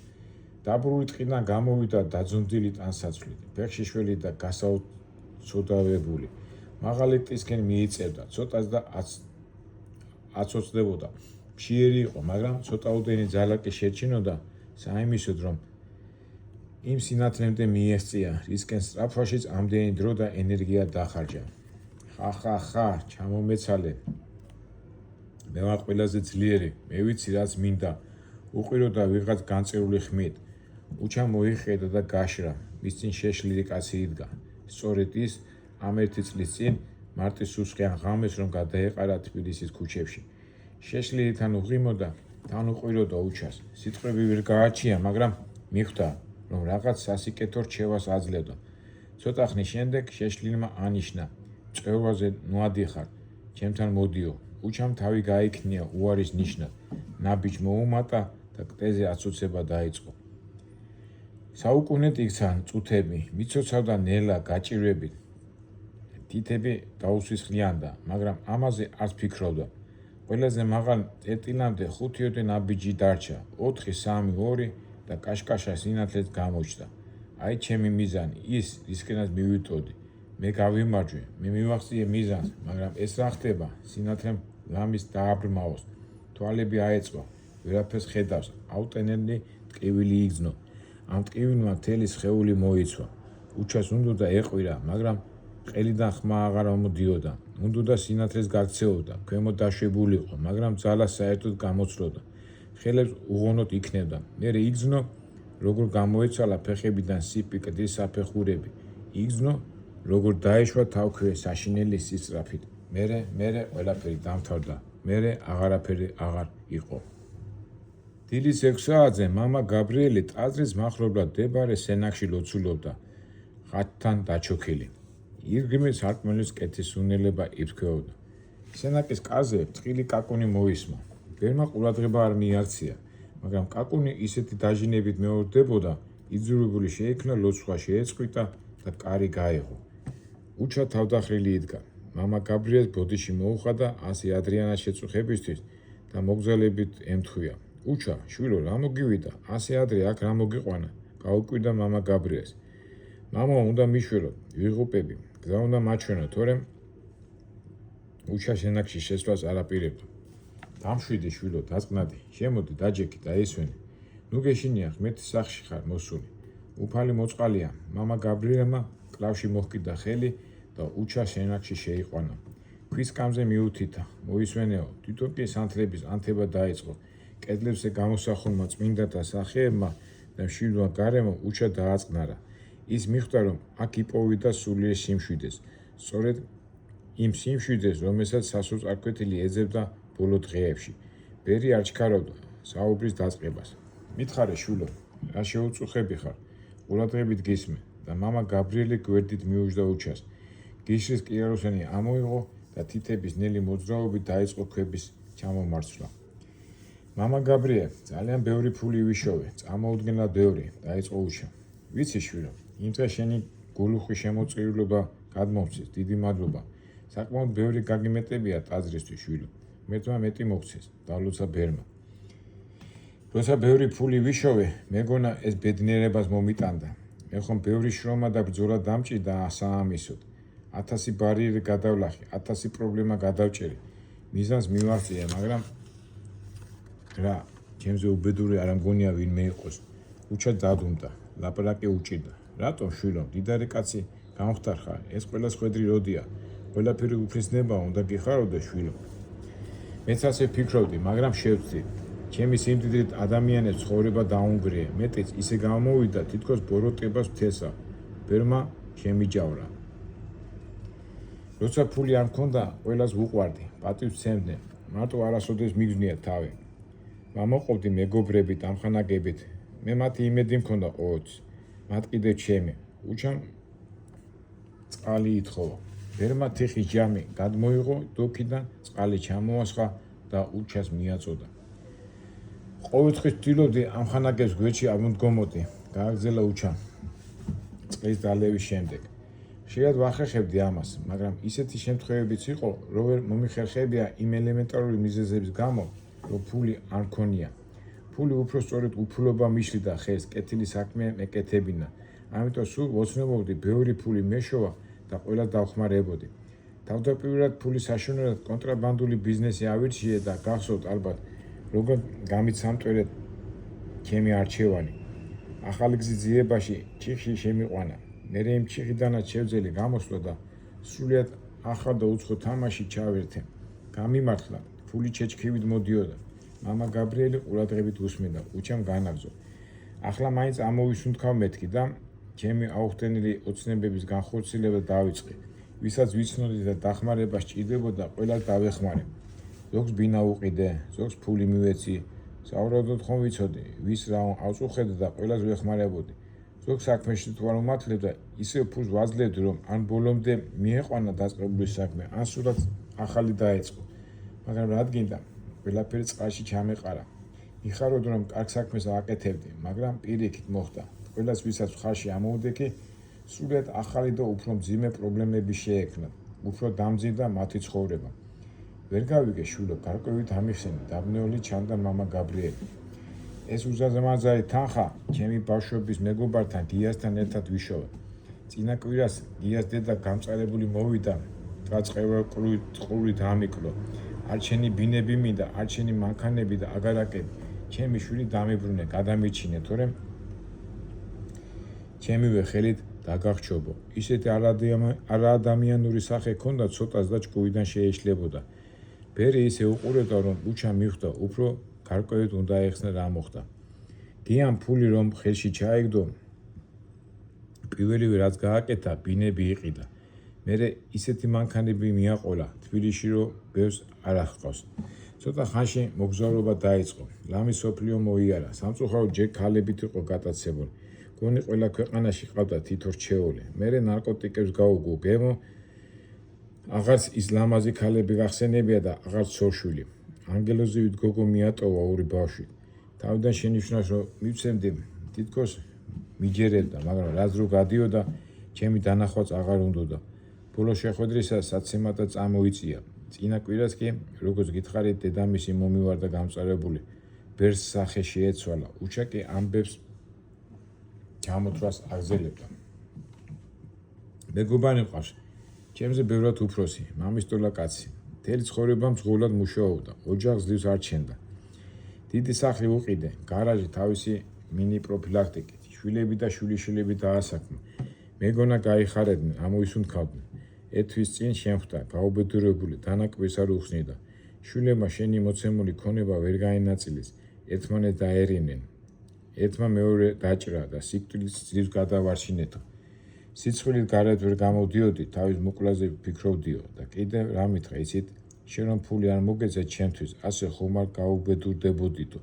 დაბრული ტყიდან გამოვიდა დაძუნდილი ტანსაცვლით, ფეხშიშველი და გასაოცდავებული. მაღალი ტყისკენ მიიწევდა, ცოტას და აცოцდებოდა. მშიერი იყო, მაგრამ ცოტაოდენი ძალა კი შეჩინოდა საიმისოდ, რომ იმ სინათლემდე მიეღწია, რისკენ სწრაფვაშიც ამდენი დრო და ენერგია დახარჯა. ხა, ჩამომეცალე. მე ვარ ყველაზე ძლიერი, მე ვიცი რაც მინდა. უყიროდა ვიღაც განწერული ხმით. უჩა მოიხედა და გაშრა, მის წინ შეშლილი კაცი იდგა. სწორედ ის ამ ერთი წლის წინ მარტის უსხიან ღამეს რომ გადაეყარა თბილისის ქუჩებში. შეშლილი თან უღიმოდა, თან უყიროდა უჩას. სიტყვები ვერ გააჩია, მაგრამ მიხვდა, რომ რაღაც სასიკეთო რჩევას აძლევდა. ცოტა ხნის შემდეგ შეშლილმა ანიშნა, წვევაზე ნუადიხარ, ჩემთან მოდიო. უჩამ თავი გაიქნია უარის ნიშნად, ნაბიჯ მოუმატა და კტეზე აცოცება დაიწყო. საუკუნედ იქცან წუთები, მიცოცავდა ნელა გაჭირვებით. თითები დაუსვისხლიანდა, მაგრამ ამაზე არც ფიქრობდა. ყველაზე მაღალ წერტილამდე 5 ნაბიჯი დარჩა, 4, 3, 2 და კაშკაშა სინათლეც გამოჩნდა. აი ჩემი მიზანი, ის, რისკენაც მივიტოდი. მე გავიმარჯვე, მე მივახციე მიზანს, მაგრამ ეს რა ხდება? სინათლემ ლამის დააბრმავოს, თვალები აეწვა, ვერაფერს ხედავს, აუტენელი ტკივილი იგრძნო. ამ ტკივილმა მთელი სხეული მოიცვა. უჩას უნდოდა ეყვირა, მაგრამ ყელიდან ხმა აღარ მომდიოდა. უნდოდა სინათლეს გაქცეოდა, ქვემოთ დაშვებულიყო, მაგრამ ძალა საერთოდ გამოცროდა. ხელებს უღონოდ იქნებდა. მერე იგრძნო, როგორ გამოეცვალა ფეხებიდან სიპი კდის საფეხურები. იგრძნო, როგორ დაეშვა თავქვე საშინელი სისწრაფით. მერე ყველაფერი დამთავრდა. მერე აღარაფერი აღარ იყო. დილის 6 საათზე მამა გაბრიელი ტაძრის მახლობლად მდებარე სენაკში ლოცულობდა, ხატთან დაჩოქილი. ირგმი სარკმლის კეთის უნელება ირქვეოდა. სენაკის კარზე წილი კაკუნი მოისმა. ბერმა ყურადღება არ მიაქცია, მაგრამ კაკუნი ისეთი დაჟინებით მეორდებოდა, იძულებული შეიქმნა ლოცვა შეეწყვიტა და კარი გაეღო. უჩა თავდახრილი იდგა. მამა გაბრიელს ბოდიში მოუხადა ასე ადრიანას შეწუხებისთვის და მოგზალებით ემთხვია. უჩა, შვილო, რა მოგივიდა? ასე ადრე აქ რა მოგიყვანა? გაუკვირდა მამა გაბრიელს. მამა უნდა მიშველოთ, ვიღუპები, გზა უნდა მაჩვენო, თორემ უჩა სენაკში შესვლას არ აპირებდა. დამშვიდი შვილო, დაწყნადი, შემოდი, დაჯექი და ესვენი. ნუ გეშინია, ღმერთის სახლში ხარ მოსული. უფალი მოწყალია, მამა გაბრიელმა კლავში მოჰკიდა ხელი და უჩა სენაკში შეიყვანა. ქვის კამზე მიუთითა, მოისვენეო, თვითონ კი სანთლების ანთება დაიწყო. კედლებზე გამოსახულმა წმინდათა სახეებმა და მშვიდმა გარემო უჩა დააწყნარა. ის მიხვდა, რომ აქ იპოვიდა სულიერ სიმშვიდეს, სწორედ იმ სიმშვიდეს, რომელსაც სასოწარკვეთილი ეძებდა ბოლო დღეებში. ბერი არ ჩქარობდა საუბრის დაწყებას. მითხარე შვილო, რა შეუწუხები ხარ? ყურადღებით გისმე და მამა გაბრიელი გვერდით მიუჯდა უჩას. გიშრის კიაროსანი ამოიღო და თითების ნელი მოძრაობით დაიწყო ქვების ჩამომარცვლა. მამა გაბრიელ, ძალიან ბევრი ფული ვიშოვე, წამოუდგენლად ბევრი, დაიწყო უჩა. ვიცი შვილო, იმ დღეს შენი გულუხვი შემოწირულობა გადმოვცეს, დიდი მადლობა. საკმაოდ ბევრი გაგიმეტებია ტაძრისთვის შვილო. მერტმა მეტი მოგცეს, დავლოცა ბერმა. როცა ბევრი ფული ვიშოვე, მეგონა ეს ბედნიერებას მომიტანდა. მე ხომ ბევრი შრომა და ბრძოლა დამჭირდა საამისოდ. 1000 ბარიერი გადავლახი, 1000 პრობლემა გადავჭერი. მიზანს მივაღწია, მაგრამ რა, ჩემზე უბედური არ მგონია ვინმე იყოს. უჩა დადუმდა, ლაპარაკი უჭირდა. რატომ შვილო, დიდარი კაცი გამხდარ ხარ? ეს ყველა ხვედრი როდია? ყველაფერი უფლისნება უნდა გიხარო შვილო. მეც ასე ვფიქრობდი, მაგრამ შევცდი. ჩემი სიმდიდრით ადამიანებს ცხოვრება დაუნგრია. მეტიც ისე გამოვიდა, თითქოს ბოროტებას ვთესა. ბერმა შემიჯავრა. როცა ფული არ მქონდა, ყველას ვუყვარდი, პატივს ვცემდნენ. მარტო არასოდეს მიგზნია თავი. მამოყობდი მეგობრებით, ამხანაგებით. მე მათი იმედი მქონდა ყოველთვის. მათ კიდევ ჩემი. უჩამ წყალი ითხოვა. ბერმა თიხის ჯამი გადმოიღო დოქიდან, წყალი ჩამოასხა და უჩას მიაწოდა. ყოველთვის ვთვლობდი ამხანაგებს გვერდში არ მომდგომოდი, გააგრძელა უჩამ. წყლის დალევის შემდეგ. ხშირად ვახერხებდი ამას, მაგრამ ისეთი შემთხვევებიც იყო, რომ ვერ მომიხერხებია იმ ელემენტარული მიზეზების გამო, რომ ფული არ მქონია. ფული უფრო სწორედ უფლობა მიშლიდა ხელს კეთილი საქმე მეკეთებინა. ამიტომ სულ ვოცნებობდი ბევრი ფული მეშოვა და ყველა დავხმარებოდი. თავდაპირველად ფულის საშინელად კონტრაბანდული ბიზნესი ავირჩიე და გახსოვთ ალბათ, როგორ გამიცამტვერეთ ჩემი არჩევანი. ახალი გზის ძიებაში ჩიხში შემიყვანა. მერე იმ ჩიხიდანაც შევძელი გამოსვლა და სრულიად ახალ და უცხო თამაში ჩავერთე. გამიმართლა, ფული ჩეჩქივით მოდიოდა. მამა გაბრიელი ყურადღებით უსმენდა, უჩამ განაგზო. ახლა მაინც ამოვისუნთქავ მეთქი და ჩემი აუხტენილი ოცნებების განხორციელება დავიწყე. ვისაც ვიცნოდი და დახმარება სჭირდებოდა, ყველას დავეხმარე. ზოგს ბინა უყიდე, ზოგს ფული მივეცი. საუბრობდოდ ხომ ვიცოდი, ვის რა ავწუხებდა და ყველას ვეხმარებოდი. ზოგს საქმეში თუ არ უმართლებდა, ისევ ფულს ვაძლევდი, რომ ან ბოლომდე მიეყვანა დაწყებული საქმე, ან სულაც ახალი დაეწყო. მაგრამ რადგინდა, ყველაფერი წყალში ჩამეყარა. იხაროდ, რომ კარგ საქმეს აკეთებდი, მაგრამ პირიქით მოხდა. ყველას ვისაც მხარში ამოვდექი, სრულიად ახალი და უფრო მძიმე პრობლემები შეექმნა. უფრო დამძიმდა მათი ცხოვრება. ვერ გავიგე შვილო, გარკვევით ამიხსენი, დაბნეული ჩანდა მამა გაბრიელი. ეს უზარმაზარი თანხა ჩემი ბავშვობის მეგობართან გიასთან ერთად ვიშოვა. წინა კვირას გიას დედა გამწყარებული მოვიდა, წყური დაამიკლო. არ ჩემი ბინები მინდა, არ ჩემი მანქანები და აგარაკები. ჩემი შვილი დამებრუნე, გადამიჩინე, თორემ ჩემივე ხელით დაგახჩობო. ისეთი არაადამიანური სახე ქონდა, ცოტას და ჭკუიდან შეეშლებოდა. ბერი ისე უყურებდა, რომ უჩა მიხვდა, უფრო გარკვევით უნდა ეხსნა რა მოხდა. გიამ ფული რომ ხელში ჩაიგდო, პირველივე რაც გააკეთა, ბინები იყიდა. მერე ისეთი მანქანები მიაყოლა, თბილისში რომ ბევრს არ აღყავს. ცოტა ხანში მოგზაურობა დაიწყო. ლამის სოფლიო მოიარა, სამწუხაროდ ჯერ ქალებით იყო გატაცებული. გონი ყველა ქვეყანაში ყავდა თითო რჩეული. მერე ნარკოტიკებს გაუგო გემო. აღარც ის ლამაზი ქალები გახსენებია და აღარც ცოლ-შვილი. ანგელოზივით გოგო მიატოვა ორი ბავშვი. თავიდან შენიშნავს, რომ მივცემდი თითქოს მიჯერებდა, მაგრამ რაც რო გადიოდა, ჩემი დანახვაც აღარ უნდოდა. ბოლო შეხვედრისას საცემატად წამოიწია. წინა კვირას კი, როგორც გითხარით, დედამისი მომივარდა გამწარებული. ბერს სახე შეეცვალა. უჩაკი ამბებს ჩამოთვლას აგზელებდა. მეგობარი მყავს. ჩემზე ბევრად უფროსი, მამის ტოლა კაცი. მთელი ცხოვრება მსხვილად მუშაობდა, ოჯახს ძლივს არ ჩენდა. დიდი სახლი უყიდე, გარაჟი თავისი მინი პროფილაქტიკით. შვილები და შვილიშვილები დაასაქმა. მეგონა გაიხარებდნენ, ამოისუნთქავდნენ. ეთვის წინ შემხვდა, გაუბედურებული, დანაკვირს არ უხსნიდა. შვილებმა შენი მოცემული ქონება ვერ გაენაწილეს, ერთმანეთს დაერინნენ. ერთმა მეორე დაჭრა და სიკვდილის ძლივს გადავარჩინეთო. სიცხვილით გარეთ ვერ გამოდიოდი, თავის მოკლაზე ვფიქრობდიო და კიდევ რა მითხრა, იცით, შენ რომ ფული არ მოგეცე ჩემთვის, ასე ხომ არ გაუბედურდებოდითო.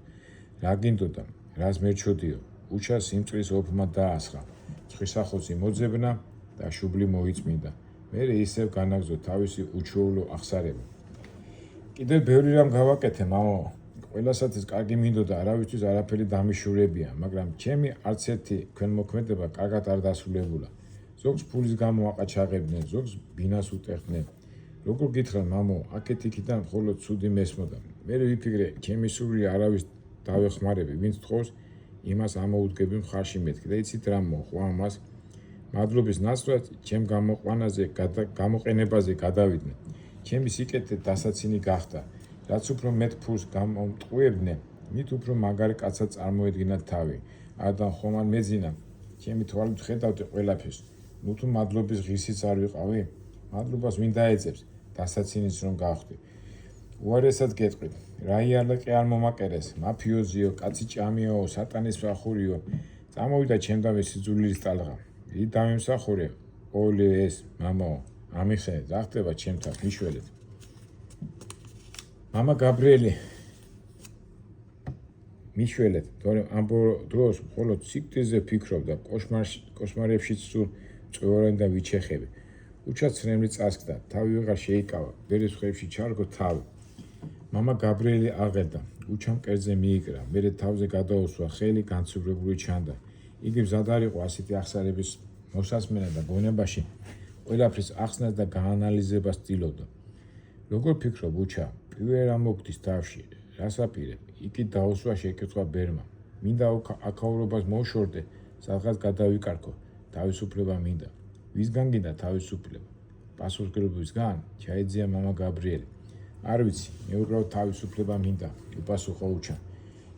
რა გინდოდა, რას მერჩოდიო, უჩა სიმწყლის ოფმა დაასხა. ცხვირსახოცი მოძებნა და შუბლი მოიწმინდა. მერე ისევ განაგზო თავისი უჩვეულო აღსარება. კიდევ ბევრი რამ გავაკეთე, მამო. ყველასათვის კარგი მინდოდა, არავისთვის არაფერი დამიშურებია, მაგრამ ჩემი არც ერთი ქვემოქმედება კარგად არ დასრულებულა. ზოგს ფულის გამო აყაჩაღებდნენ, ზოგს ბინას უტეხდნენ. როგორ გითხრა, მამო, აქეთ-იქიდან მხოლოდ ცუდი მესმოდა. მერე ვიფიქრე, ჩემი სურვილი არავის დავეხმარები, ვინც თხოვს, იმას ამოუდგები მხარში მეთქი და იცით რა მოყვა ამას? მადლობის ნაცვლად ჩემ გამოყენებაზე გადავიდნენ. ჩემი სიკეთე დასაცინი გახდა. რაც უფრო მეტ ფულს გამომტყუებდნენ, მით უფრო მაგარი კაცად წარმოედგინა თავი. ადან ხომ არ მეძინა, ჩემი თვალით ხედავდი ყველაფერს. ნუ თუ მადლობის ღირსიც არ ვიყავი? მადლობას ვინ დაეძებს, დასაცინიც რომ გავხდი. უარესად გეტყვით, რა იარლაკი არ მომაკერეს, მაფიოზიო, კაცი ჭამიაო, სატანის მსახურიო, წამოვიდა ჩემდავე სიძულის ტალღა. ი დამემსახურე, ოლე ეს, მამაო, ამიხსენეთ, რა ხდება ჩემთან, მიშველეთ. მამა გაბრიელი, მიშველეთ, თორემ ამ დროს მხოლოდ სიკვდილზე ვფიქრობდა, კოშმარებშიც სულ წვევარანი და ვიჩეხები. უჩად ცრემლი წასკდა, თავი ვეღარ შეიკავა, ბერის ხეებში ჩარგო თავი. მამა გაბრიელი აღელდა, უჩამ კერძზე მიიკრა, მერე თავზე გადაუსვა ხელი, განცუბრებული ჩანდა. იგი მზად არ იყო ასეთი აღსარების მოსასმენად და გონებაში ყველაფრის ახსნას და გაანალიზებას ცდილობდა. როგორ ფიქრობ, უჩა, პირველ რა მოგდის თავში, რას აპირებ? იგი დაუსვა შეკითხვა ბერმა. მინდა აქაურობას მოვშორდე, სადღაც გადავიკარგო, თავისუფლება მინდა. ვისგან გინდა თავისუფლება? პასუხისმგებლობისგან? ჩაეძია მამა გაბრიელი. არ ვიცი, მე უბრალოდ თავისუფლება მინდა, უპასუხა უჩა.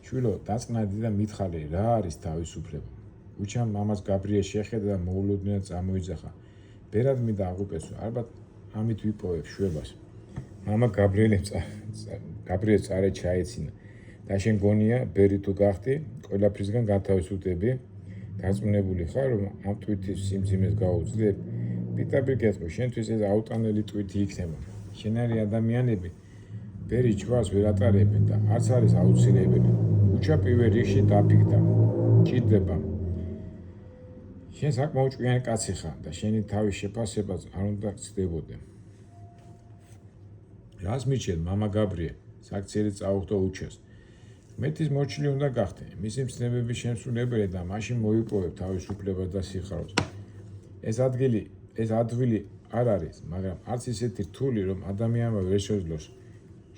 შვილო, დაწყნადი და მითხარი, რა არის თავისუფლება? უჩამ მამას გაბრიელი შეხედა და მოულოდნელად წამოიძახა. ბერად მინდა აღუპესო, ალბათ ამით ვიპოვებ შვებას. მამა გაბრიელს წარე ჩაეცინა. და შენ გონია, ბერი თუ გახდი, ყველაფრისგან გათავისუფლდები? დარწმუნებული ხარ, რომ ამ ტვირთის სიმძიმეს გაუძლებ? პირდაპირ გეტყვი, შენთვის ეს აუტანელი ტვირთი იქნება. შენარი ადამიანები ბერის ჯვარს ვერ ატარებენ და არც არის აუცილებელი. უჩა პირველ რიგში დაფიქდა. ჭირდება. შენ საკმაოდ ჭკვიანი კაცი ხარ და შენი თავის შეფასებაც არ უნდა გწდებოდე. რას მიჩენ, მამა გაბრიელი? საქციელი წაუხდა უჩას. მეტის მოჩილი უნდა გახდე, მისი მცნებების შემსრულებელი და მაშინ მოიპოვებ თავისუფლებას და სიხარულს. ეს ადვილი არ არის, მაგრამ არც ისეთი რთული, რომ ადამიანმა ვერ შეძლოს.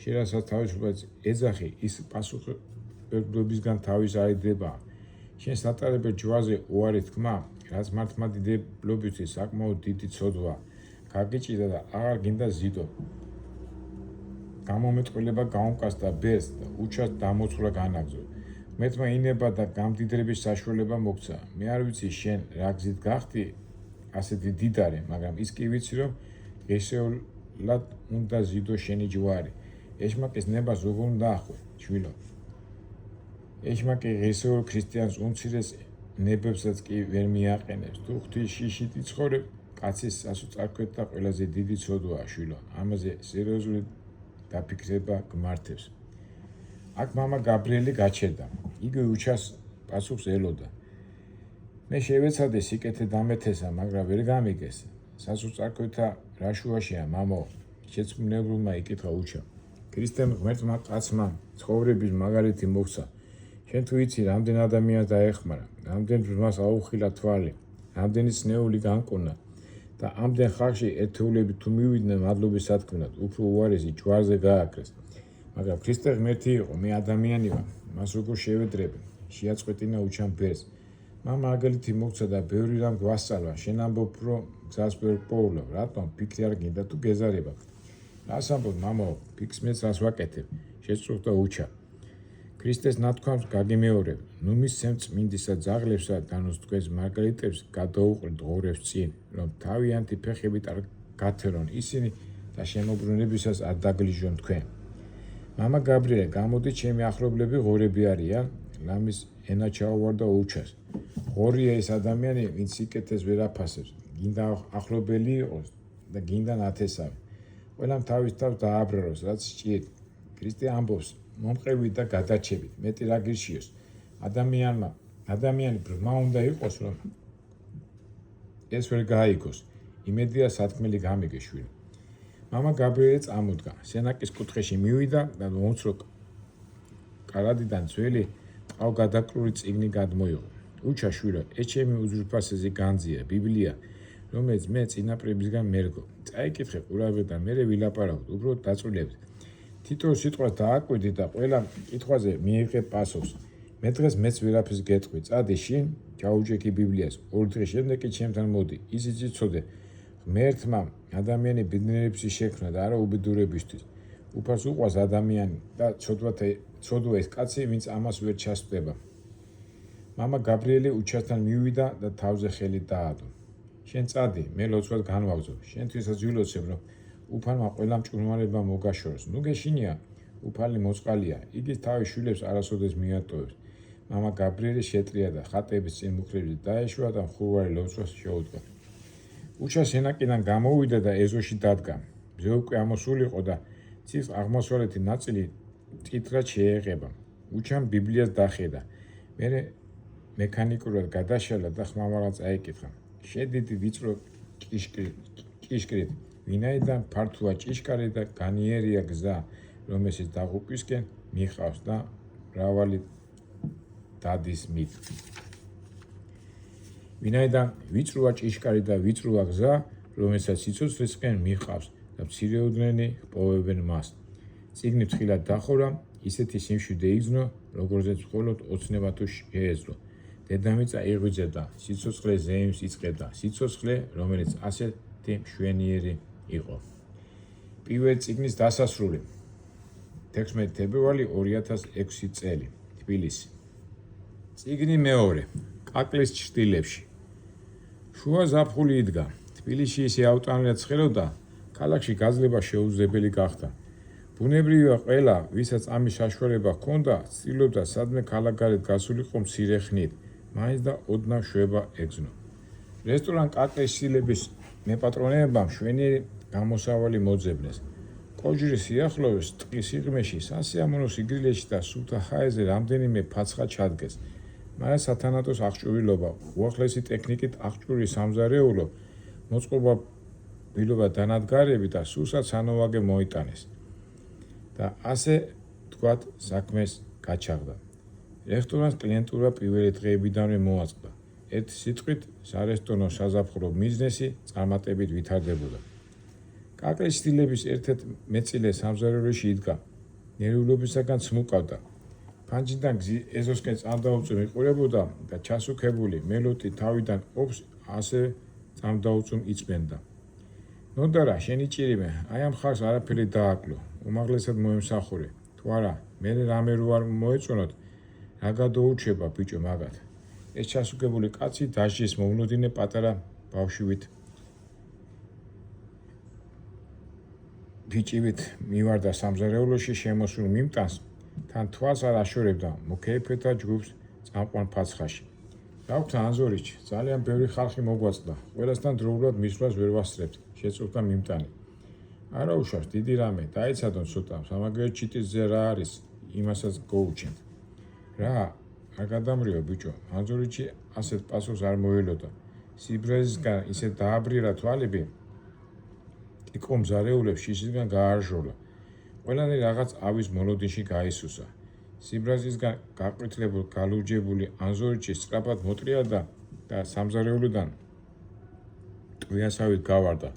შენ რასაც თავისუფლებას ეძახი, ის პასუხისმგებლობისგან თავის არიდება. შენ სატარებელ ჯვარზე უარი თქმა, რაც მართლმადიდებლობისთვის საკმაოდ დიდი ცოდვაა. გაგიჭირდა და აღარ გინდა ზიდო. გამომეტყველება გაუმკაცდა ბერს და უჩას დამოწვრა განაგზო. მეთმა ინება და გამდიდრების საშუალება მოგცა. მე არ ვიცი შენ რა გზით გახდი ასეთი დიდარი, მაგრამ ის კი ვიცი, რომ ღირსეულად უნდა ზიდო შენი ჯვარი. ეშმაკის ნებას როგორ უნდა ახვე, შვილო? ეშმაკი ღირსეულ ქრისტიანს უმცირეს ნებებსაც კი ვერ მიაყენებს. თუ ღვთის შიშით იცხოვრებ, კაცის სასოწარკვეთ და ყველაზე დიდი ცოდვაა, შვილო. ამაზე სერიოზული დაფიქრება გმართებს. აქ მამა გაბრიელი გაჩერდა. იგი უჩას პასუხს ელოდა. მე შევეცადე სიკეთე დამეთესა, მაგრამ ვერ გამიგეს. სასუწარკვეთა რა შუაშია, მამო? შეცმუნებულმა იკითხა უჩა. ქრისტემ ღმერთმა კაცმა ცხოვრების მაგალითი მოგცა. შენ თუ იცი, რამდენ ადამიანს დაეხმარა, რამდენ ძმას აუხილა თვალი, რამდენი წნეული განკურნა და ამდენ ხალხში ერთეულები თუ მივიდნენ მადლობის სათქმელად, უფრო უარესი ჯვარზე გააკრეს. მაგრამ ქრისტე ღმერთი იყო, მე ადამიანი ვარ, მას როგორ შევედრებე? შეაწყვეტინა უჩამ ბერს. მან მაგალითი მოგცა და ბევრი რამ გვასწავლა. შენ ამბობ, რომ გზას ვერ პოულობ, რატომ? ფიქრი არ გინდა თუ გეზარება? რას ამბობ, მამო? ფიქს მეც რას ვაკეთებ? შეწუხდა უჩა. ქრისტეს ნათქვამს გაგიმეორებ, ნუ მისცემ წმინდისა ძაღლებსა და ნუ თქვენს მარგალიტებს გადაუყრით ღორებს წინ, რომ თავიანთი ფეხებით არ გათერონ ისინი და შემოbrunებისას არ დაგლიჟონ თქვენ. მამა გაბრიელე, გამოდი ჩემი ახლობლები ღორები არიან, ლამის ენა ჩაუვარდა უჩას. ღორია ეს ადამიანი, ვინც სიკეთეს ვერ აფასებს, გინდა ახლობელი იყოს და გინდა ნათესავი. ყველამ თავის თავს დააბრალოს, რაც სჭირთ. ქრისტე ამბობს, მომყევით და გადაჩებით, მეტი რა გირშიოს. ადამიანი ბრმა უნდა იყოს, რომ ეს ვერ გაიგოს. იმედია სათქმელი გამიგე შვილი. მამა გაბრიელე წამოდგა, სენაკის კუთხეში მივიდა და მომცრო კარადიდან ძველი ტყავგადაკრული წიგნი გადმოიღო. უჩა შვილო, ეს ჩემი უძვირფასესი განძია, ბიბლია, რომელიც მე წინაპრებისგან მერგო. წაიკითხე ყურავი და მერე ვილაპარაკოთ, უბრალოდ დაწვრილებით. თითო სიტყვას დააკვირდი და ყველა კითხვაზე მიიღე პასუხს. მე დღეს მეც ვერაფერს გეტყვი. წადი შინ, ჩაუჭექი ბიბლიას. 2 დღის შემდეგ კი ჩემთან მოდი. ისიც იცოდე, ღმერთმა ადამიანი ბედნიერების შექმნა და არა უბედურებისთვის. უფალს უყვას ადამიანი და ცოდვა ეს კაცი, ვინც ამას ვერ ჩასწდება. მამა გაბრიელე უჩასთან მივიდა და თავზე ხელი დაადო. შენ წადი, მე ლოცვად განვაგრძობ. შენთვისაც ვილოცებ, რომ უფალმა ყველა მჭურმარება მოგაშოროს. ნუ გეშინია, უფალი მოწყალია, იგი თავის შვილებს არასოდეს მიატოვებს. მამა გაბრიელე შეტრია და ხატების წინ მუხლებით დაეშვა და მხურვარი ლოცვას შეუდგა. უჩა სენაკიდან გამოვიდა და ეზოში დადგა. მზე უკვე ამოსულიყო და ცის აღმოსავლეთი ნაწილი ტიტრად შეეღება. უჩამ ბიბლიას დახედა. მერე მექანიკურად გადაშალა და ხმამაღლა წაიკითხა. შედიდი ვიწრო ჭიშკრით, ვინაიდან ფართოა ჭიშკარი და განიერია გზა, რომელსაც დაღუპვისკენ მიხავს და მრავალი დადის მით. ვინაიდან ვიწროა ჭიშკარი და ვიწროა გზა, რომელსაც სიცოცხლისკენ მიხავს და მცირეოდნენი ჰპოვებენ მას. წიგნი ფრთხილად დახურა, ისეთი სიმშვიდე იგრძნო, როგორზეც მხოლოდ ოცნება თუ შეეძლო. დედამიწა იღვიძებდა, სიცოცხლე ზეიმს იწყებდა, სიცოცხლე, რომელიც ასეთი მშვენიერი იყო. პირველი წიგნის დასასრული. 16 თებერვალი 2006 წელი, თბილისი. წიგნი მეორე, კაკლის ჩრდილებში. შუა ზაფხული იდგა. თბილისში ისე აუტანლად ცხელოდა, ქალაქში გაძლება შეუძლებელი გახდა. ბუნებრივია ყველა, ვისაც ამის საშუალება ჰქონდა, ცდილობდა სადმე ქალაქგარეთ გასულიყო მცირე ხნით, მაინც და ოდნავ შვება ეგზნო. რესტორან კაკლის ჩრდილების მეპატრონეებმა მშვენიერი გამოსავალი მოძებნეს. კოჯრის სიახლოვეს ტყის სიღრმეში, სასიამოვნო სიგრილეში და სუფთა ჰაერზე რამდენიმე ფაცხა ჩადგეს. მაგრამ სათანადოს აღჭურვილობა, უახლესი ტექნიკით აღჭურვილი სამზარეულო, მოწყობილობა დანადგარები და სუსად სანოვაგე მოიტანეს. და ასე თქვათ საქმეს გაჩაღდა. რესტორანს კლიენტურა პირველი დღეებიდანვე მოაწყდა. ერთი სიტყვით, სარესტორნო საზაფხულო ბიზნესი წარმატებით ვითარდებოდა. კაკლის ჩრდილების ერთ-ერთ მეწილე სამზარეულოში იდგა. ნერვიულობისაგან ცმუკავდა. ფანჯიდან ეზოსკენ წამდაუწვი მიყურებოდა და ჩასუქებული მელოტი თავიდან ოფს ასე წამდაუწვი იწმენდა. ნოდარა, შენი ჭირიმე, აი ამ ხალხს არაფერი დააკლო, უმაღლესად მოემსახურე. თუ არა, მე რამე რო არ მოეწონოთ, რა გადოურჩება ბიჭო მაგათ. ეს ჩასუქებული კაცი დასჯის მოვლოდინე პატარა ბავშვით ბიჭივით მივარდა სამზარეულოში შემოსულ მიმტანს, თან თვალს არ აშორებდა მოკეიფეთა ჯგუფს წამყვან ფაცხაში. გაგვთ ანზორიჩ, ძალიან ბევრი ხალხი მოგვაწდა, ყველასთან დროულად მისვლას ვერ ვასწრებთ, შეწუხდა მიმტანი. არა უშავს, დიდი რამე, დაიცადონ ცოტა, სამაგერად ჩიტის ზე რა არის, იმასაც გოუჩენთ. არ გადამრიო ბიჭო, ანზორიჩი ასეთ პასუხს არ მოელოდა. სიბრაზისგან ისე დააბრირა თვალები, ტიკო მზარეულებს შიშისგან გაარჟოლა. ყველანი რაღაც ავის მოლოდინში გაისუსა. სიბრაზისგან გაყვითლებულ გალუჯებული ანზორიჩი სწრაფად მოტრიალდა და სამზარეულოდან ტყვიასავით გავარდა.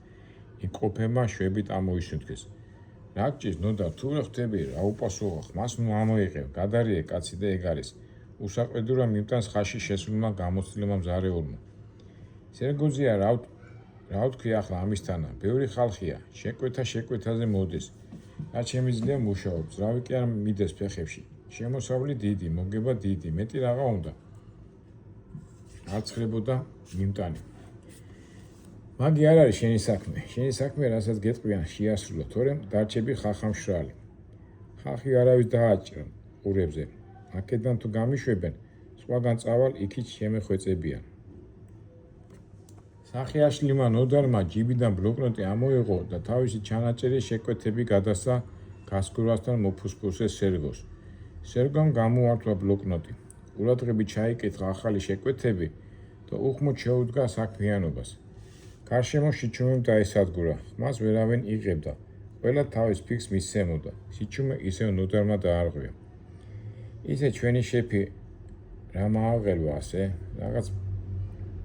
იმყოფება შვებით ამოისუნთქეს. რა გჭირს ნოდარ, თუ ვერ ხვდები რა უპასუხო, ხმას ნუ ამოიღებ, გადარიე კაცი და ეგ არის. უსაყვედურა მიმტანს ხაში შესულმა გამოცდილებმა მზარეულმა. სერგოზია რა ვთქვი ახლა ამისთანა, ბევრი ხალხია, შეკვეთა-შეკვეთაზე მოდის. რა ჩემი ძლია მუშაობს, რავი კი არ მიდეს ფეხებში. შემოსავლი დიდი, მოგება დიდი, მეტი რაღა უნდა. არ ცხრებოდა მიმტანი. მაგი არ არის შენი საქმე. შენი საქმე რასაც გეტყვიან შეასრულო, თორემ დარჩები ხალხამშრალი. ხალხი არავის დააჭრან ყურებზე. აქედან თუ გამიშვებენ, სხვაგან წავალ იქით შემეხვეწებიან. სახეაშლიმან ოდარმა ჯიბიდან ბლოკნოტი ამოიღო და თავისი ჩანაწერი შეკვეთები გადასცა გასკურასთან მოფუსფუსეს სერგოს. სერგომ გამოართვა ბლოკნოტი. ყურადღებით ჩაიკითხა ახალი შეკვეთები და უხმოდ შეუდგა საქმიანობას. გარშემო შიჩუმემ დაესადგურა, ხმას ვერავინ იღებდა. ყველა თავის ფიქს მისცემოდა. სიჩუმე ისევ ნოდარმა დაარღვია. ისე ჩვენი შეფი რა მააღელვა ასე, რაღაც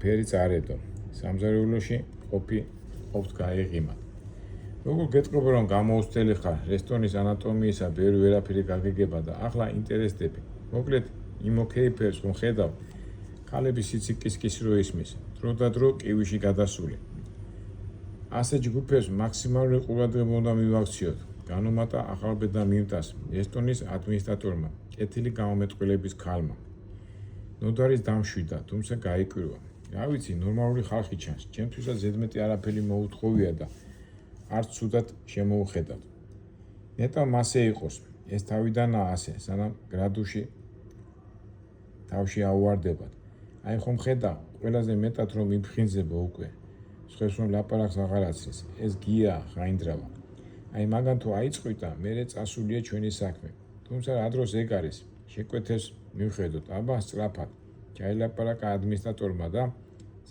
ფერიც არ ედო. სამზარეულოში ყოფთ გაიღიმათ. როგორ გეტყობა რომ გამოუცდელი ხარ, რესტორნის ანატომიისა ბევრი ვერაფერი გაგიგება და ახლა ინტერესდები. მოკლედ იმ ოკეიფერს რომ ხედავ, ქალების სიციკისკის რო ისმის, დრო და დრო კივიში გადასული. ასე ჯგუფებს მაქსიმალური ყურადღება უნდა მივაქციოთ. განუმატა ახალბედა მიმტას, რესტორნის ადმინისტრატორმა, კეთილი გამომეტყველების ქალმა. ნოდარის დამშვიდა, თუმცა გაიკვირვა. რა ვიცი, ნორმალური ხალხი ჩანს, ჩემთვისაც ზედმეტი არაფერი მოუთხოვია და არც ცუდად შემოუხედავთ. ნეტავ მასე იყოს, ეს თავიდანაა ასე, სანამ გრადუში თავში აუვარდებათ. აი ხომ ხედავ, ყველაზე მეტად რომ მიფხინძებო უკვე. სხვებს რომ ლაპარაკს აღარ აცის, ეს გია ხაინდრავა. აი მაგან თუ აიწყვიტა, მერე წასულია ჩვენი საქმე. თუმცა რა დროს ეგ არის, შეკვეთებს მივხედოთ, აბა სწრაფად. ჩაილაპარაკა ადმინისტრატორმა და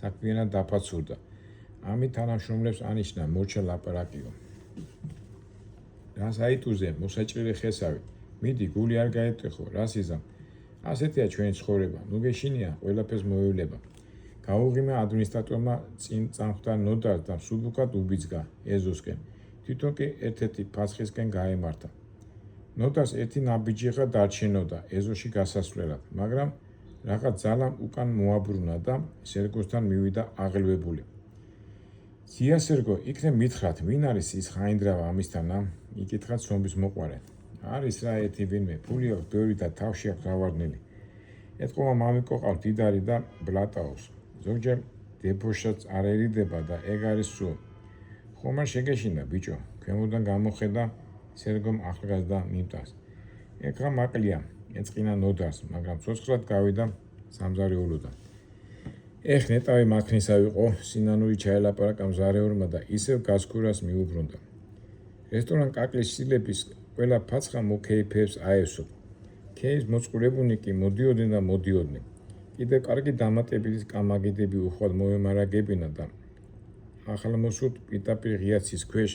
საქმიანად დაფაცურდა. ამით თანამშრომლებს ანიშნა, მორჩა ლაპარაკიო. რას აიტუზე, მოსაჭრელი ხესავით. მიდი, გული არ გაეტეხო, რას იზამ. ასეთია ჩვენი ცხოვრება, ნუ გეშინია, ყველაფერს მოევლება. გაუღიმა ადმინისტრატორმა წინ წამხდა ნოდარს და მსუბუქად უბიძგა ეზოსკენ. თვითონ კი ერთ-ერთი ფაცხისკენ გაემართა. ნოდარს ერთი ნაბიჯიღა დარჩენოდა ეზოში გასასვლელად, მაგრამ რაღაც ძალამ უკან მოაბრუნა და სერგოსთან მივიდა აღელვებული. ზია სერგო, იქნებ მითხრათ, ვინ არის ის ხაინდრავა ამისთანა? იკითხა ცნობის მოყვარე. არის რა ერთი ვინმე, ფული აქვს ბევრი და თავში აქვს ავარდნილი. ეთყობა მამიკო ყავს დიდარი და ბლატაობს. ზოგჯერ დებოშაც არ ერიდება და ეგ არის სულ. ხომ არ შეგეშინდა ბიჭო, ქვემოდან გამოხედა სერგომ ახალგაზრდა მიმტანს. ეხლა მაკლია, ეწყინა ნოდარს, მაგრამ ცოცხლად გავიდა სამზარეულოდან. ეხ ნეტავი მაქნისა ვიყო, სინანური ჩაელაპარაკა მზარეულმა და ისევ გასკურას მიუბრუნდა. რესტორან კაკლის სილების ყველა ფაცხა მოკეიფებს აევსო. ქეის მოწყურებუნი კი მოდიოდნენ და მოდიოდნენ. კიდევ კარგი დამატებითი კამაგიდები უხვად მოემარაგებინა და ახალმოსულ პიტაპირ ღიაცის ქვეშ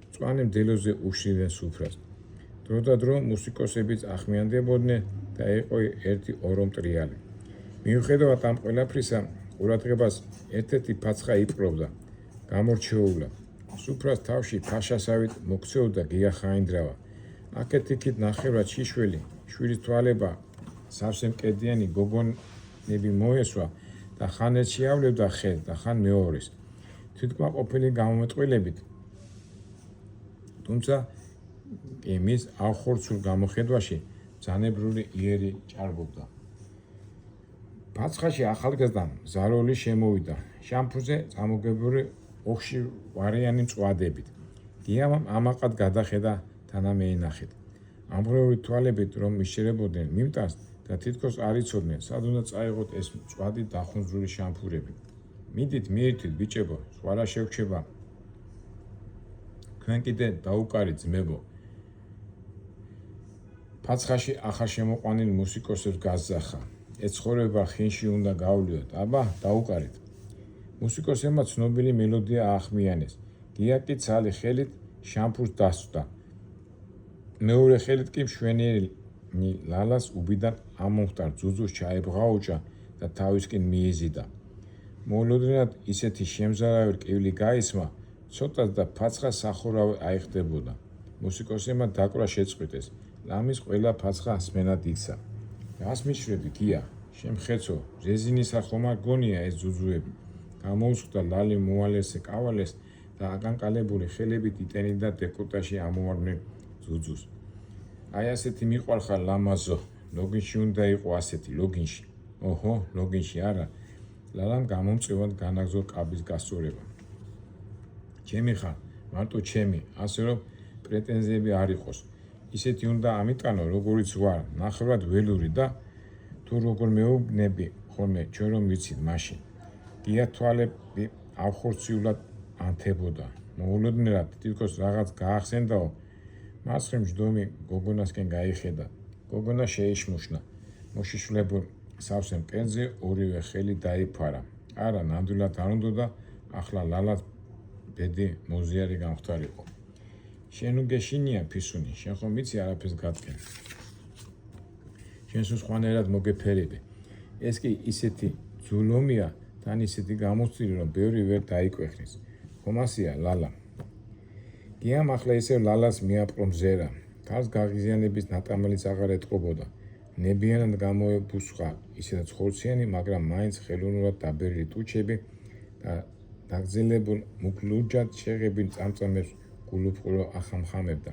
მწვანე მდელოზე უშლიდნენ სუფრას. დრო და დრო მუსიკოსებიც ახმიანდებოდნენ და იყო ერთი ორო მტრიალი. მიუხედავად ამ ყველაფრისა, ყურადღებას ერთ-ერთი ფაცხა იპყრობდა, გამორჩეულად. სუფრას თავში ფაშასავით მოქცეოდა გია ხაინდრავა. აქეთ-იქით ნახევრად შიშველი, შვილის თვალება, სავსე მკედიანი გოგონები მოესვა და ხან ერთ შეავლებდა ხელს და ხან მეორეს. თვითკმაყოფილი გამომეტყველებით, თუმცა მის ახორცულ გამოხედვაში ბრძანებრივი იერი ჭარბობდა. ფაცხაში ახალგაზრდამ ზაროლი შემოვიდა, შამფურზე წამოგებული ოხშირვარიანი მწვადებით. გიამ ამაყად გადახედა თანამეინახეთ. ამღვრეული თვალებით რომ მისჯერებოდნენ მიმტანს და თითქოს არ იცოდნენ, სად უნდა წაიღოთ ეს მწვადი დახუნძვრული შამფურები. მიდით, მიერთვით ბიჭებო, სხვა რა შეგვჩება. თქვენ კიდე დაუკარით ძმებო. ფაცხაში ახალშემოყვანილ მუსიკოსებს გასძახა. ეცხოვრება ხინში უნდა გავლიოთ, აბა დაუყარეთ. მუსიკოსებმა ცნობილი მელოდია აახმიანეს. გია კი ცალი ხელით შამფურს დასწვდა. მეორე ხელით კი მშვენიერი ლალას უბიდან ამომხტარ ძუძუს ჩაებღაუჭა და თავისკენ მიეზიდა. მოულოდნელად ისეთი შემზარავი რკივილი გაისმა, ცოტას და ფაცხა სახურავი აიხდებოდა. მუსიკოსებმა დაკვრა შეწყვიტეს. ლამის ყველა ფაცხა სმენად იქცა. რას მიშვრები, გია? შემხეცო, რეზინისა ხომ არ გონია ეს ძუძუები? გამოუსხდა ლალი მოვალესე კავალეს და აკანკალებული ხელებით იტენიდა დეკორტაში ამოვარდნილ ძუძუს. აი ასეთი მიყვარხარ ლამაზო, ლოგინში უნდა იყო ასეთი, ლოგინში. ოჰო, ლოგინში არა. ლალამ გამომწვევად განაგზო კაბის გასწორება. ჩემი ხარ, მარტო ჩემი, ასე რომ პრეტენზიები არ იყოს. ისეთი უნდა ამიტანო, როგორიც ვარ, ნახევრად ველური და თუ როგორ მეუბნები ხოლმე, ჩვენ რომ ვიცით მაშინ. გია თვალები ავხორციულად ანთებოდა. მოულოდნელად თითქოს რაღაც გაახსენდაო, მასხი მჯდომი გოგონასკენ გაიხედა. გოგონა შეიშმუშნა. მოშიშვლებულ სავსე მკერდზე ორივე ხელი დაიფარა. არა, ნამდვილად არ უნდოდა, ახლა ლალას ბედი მოზიარი გამختارიყო. შენ უგეშინია ფისუნი, შენ ხომ ვიცი არაფერს გადგენ. შენ სხვანაირად მოგეფერები. ეს კი ისეთი ძულომია, თან ისეთი გამოცდილი, რომ ბევრი ვერ დაიკვეხნის. ხომასია ლალა. გიამ ახლა ისევ ლალას მიაპყრო მზერა. თავს გაღიზიანების ნატამელიც აღარ ეტყობოდა. ნებიანად გამოებუსხა ისედაც ხორციანი, მაგრამ მაინც ხელოვნურად დაბერილი ტუჩები და დაგძელებულ მუქლურჯად შეღებილ წამწამებს გულუფყურო ახამხამებდა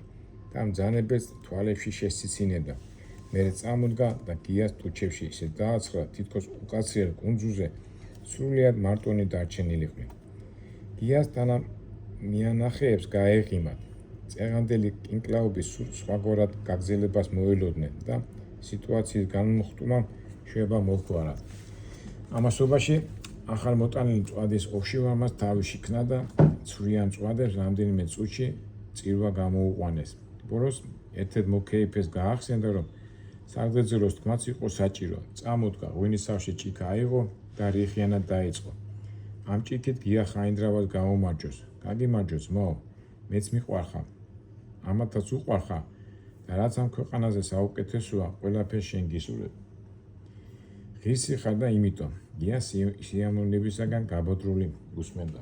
და მძანებელს თვალებში შესციცინებდა. მერე წამოდგა და გიას ტუჩებში ისე დააცხრა, თითქოს უკაცრიელ კუნძულზე სრულიად მარტონი დარჩენილიყო. გიას თანამიანახეებს გაეღიმათ. წეღანდელი კინკლაობის სხვაგვარად გაგზელებას მოელოდნენ და სიტუაციის განმუხტვამ შვება მოჰგვარა. ამასობაში ახალმოტანილი მწვადის ოვშივამას თავი შიქნა და ცვრიან მწვადებს რამდენიმე წუთში წირვა გამოუყვანეს. ბოროს ერთ-ერთ მოკეიფეს გაახსენდა, რომ საგრძელოს თქმაც იყო საჭირო. წამოდგა, ღვინის სახლში ჭიქა აიღო და რიხიანად დაიწყო. ამ ჭიქით გია ხაინდრავად გაუმარჯოს. გაგიმარჯოს, მოო, მეც მიყვარხარ. ამათაც უყვარხარ და რაც ამ ქვეყანაზე საუკეთესოა, ყველაფერს შენ გისურვებ. ღირსი ხარ და იმიტომ გია სიამოვნებისაგან გაბოდრული უსმენდა.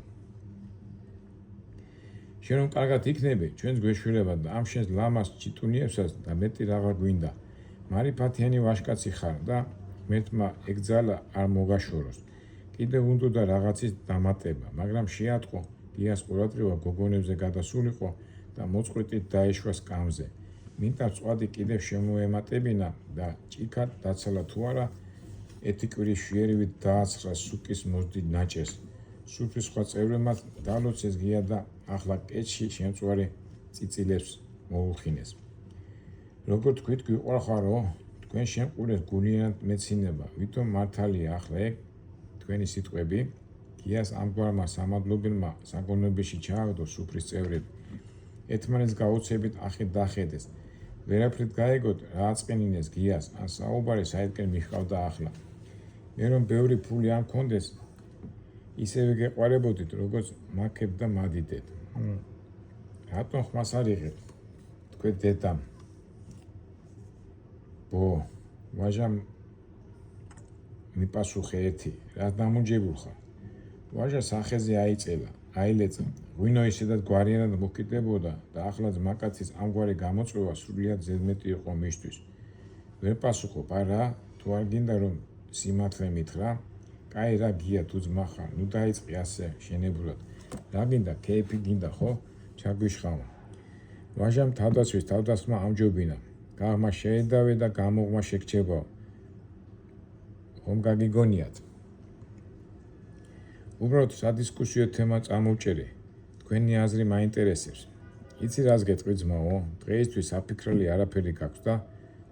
შენ რომ კარგად იქნები, ჩვენს გვეშველებად და ამ შენს ლამას ჩიტუნიებსაც და მეტი აღარ გვინდა. მარიფათიანი ვაჟკაცი ხარ და ღმერთმა ეგძალა არ მოგაშოროს. კიდევ უნდოდა რაღაცის დამატება, მაგრამ შეატყო გიას ყურადღება გოგონებზე გადასულიყო და მოწყვეტით დაეშვა სკამზე. მინდა მწვადი კიდევ შემოემატებინა და ჭიქად დაცალა თუ არა, ეთიკვირი შვიერივით დააცხრა სუკის მოზდიდ ნაჭერს. სუფრის სხვა წევრებმაც დალოცეს გია და ახლა კეთში შემწვარი წიწილებს მოუხინეს. როგორ თქვით გვიყვარხარო, თქვენ შემყურეს გულიანად მეცინება, ვითომ მართალია ახლა ეგ თქვენი სიტყვები. გიას ამგვარმა სამადლობელმა საგონებაში ჩააგდო სუფრის წევრები. ერთმანეთს გაუცებით ახეთ დახედეს. ვერაფრით გაეგოთ რა აწყენინეს გიას, ან საუბარი საიდკენ მიჰყავდა ახლა. მე რომ ბევრი ფული არ მქონდეს, ისევე გეყვარებოდით, როგორც მაქებ და მადიდეთ. რატომ ხმას არ იღებთ? თქვენ დედამ. ბო, ვაჟამ მიპასუხე ერთი, რა დამუნჯებულ ხარ? ვაჟა სახეზე აიწელა, აილეწა. ღვინო ისედაც გვარიანად მოკიდებოდა და ახლა ძმაკაცის ამგვარი გამოწვევა სრულიად ზედმეტი იყო მისთვის. ვერ პასუხობ, არა, თუ არ გინდა რომ სიმართლე მითხრა, კაი რა გია თუ ძმა ხარ, ნუ დაიწყი ასე შენებურად. რა გინდა, კეიფი გინდა, ხო? ჩაგვიშხამა. ვაჟამ თავდაცვის თავდასხმა ამჯობინა. გაღმა შეედავე და გამოღმა შეგჩებაო. ხომ გაგიგონიათ? უბრალოდ სადისკუსიო თემა წამოვჭერი. თქვენი აზრი მაინტერესებს. იცი რას გეტყვი ძმაო? დღეისთვის აფიქრალი არაფერი გაქვს და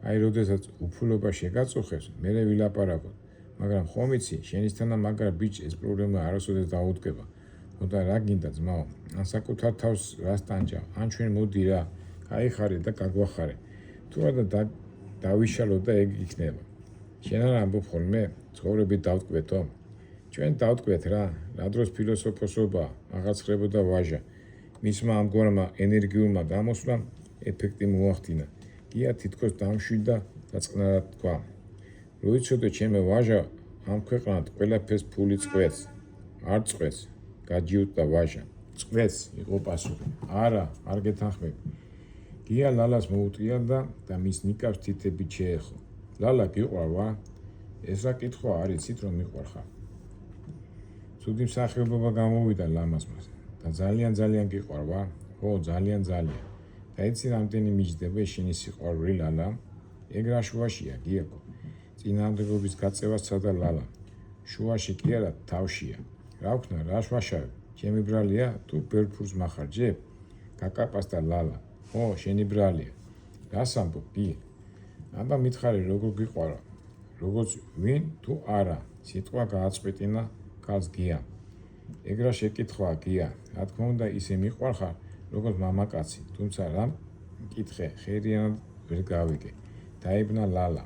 აი როდესაც უფულობა შეგაწუხებს, მერე ვილაპარაკოთ. მაგრამ ხომ იცი, შენისთანა მაგრა ბიჭ ეს პრობლემა არასოდეს დაუდგება. ხოდა რა გინდა ძმაო? ან საკუთარ თავს რას ტანჯავ? ან ჩვენ მოდი რა, გაიხარე და გაგვახარე. თუ არა დავიშალო და ეგ იქნება. შენ არ ამბობ ხოლმე ცხოვრებით დავტკვეთო? ჩვენ დავტკვეთ რა დროს ფილოსოფოსობა აღარ ხრებოდა ვაჟა. მისმა ამგვარმა ენერგიულმა გამოსვლამ ეფექტი მოახდინა. გია თითქოს დამშვიდა და წყნარად თქვა. რო იცოდე ჩემო ვაჟა, ამ ქვეყნად ყველაფერს ფული წყვეტს. არ წყვეტს, გაჯიუტდა ვაჟა. წყვეტს, იყო პასუხი. არა, არ გეთანხმები. გია ლალას მოუტყიარდა და მის ნიკავს თითებით შეეხო. ლალა გიყვარ ვა? ეს რა კითხვა არ იცით რომ მიყვარ ხარ? ცუდი მსახიობობა გამოვიდა ლამაზმა და ძალიან გიყვარ ვა? ხო, ძალიან. და იცი რამდენი მიჯდება შენი სიყვარული ლალა? ეგ რა შუაშია გიაკო? წინააღმდეგობის გაწევა სცადა ლალა. შუაში კი არა, თავშია. რა ვქნა, რა შუაშავი? ჩემი ბრალია, თუ ბერფურს მახარჯებ? გაკაპასდა ლალა. ო, შენი ბრალია. რას ამბობ, გი? აბა მითხარი როგორ გიყვარა? როგორც ვინ თუ არა? სიტყვა გააწყვეტინა კაცს გია. ეგ რა შეკითხვაა გია? რა თქმა უნდა ისე მიყვარ ხარ, როგორც მამაკაცი, თუმცა რა მკითხე ხერიანად ვერ გავიგე. დაიბნა ლალა.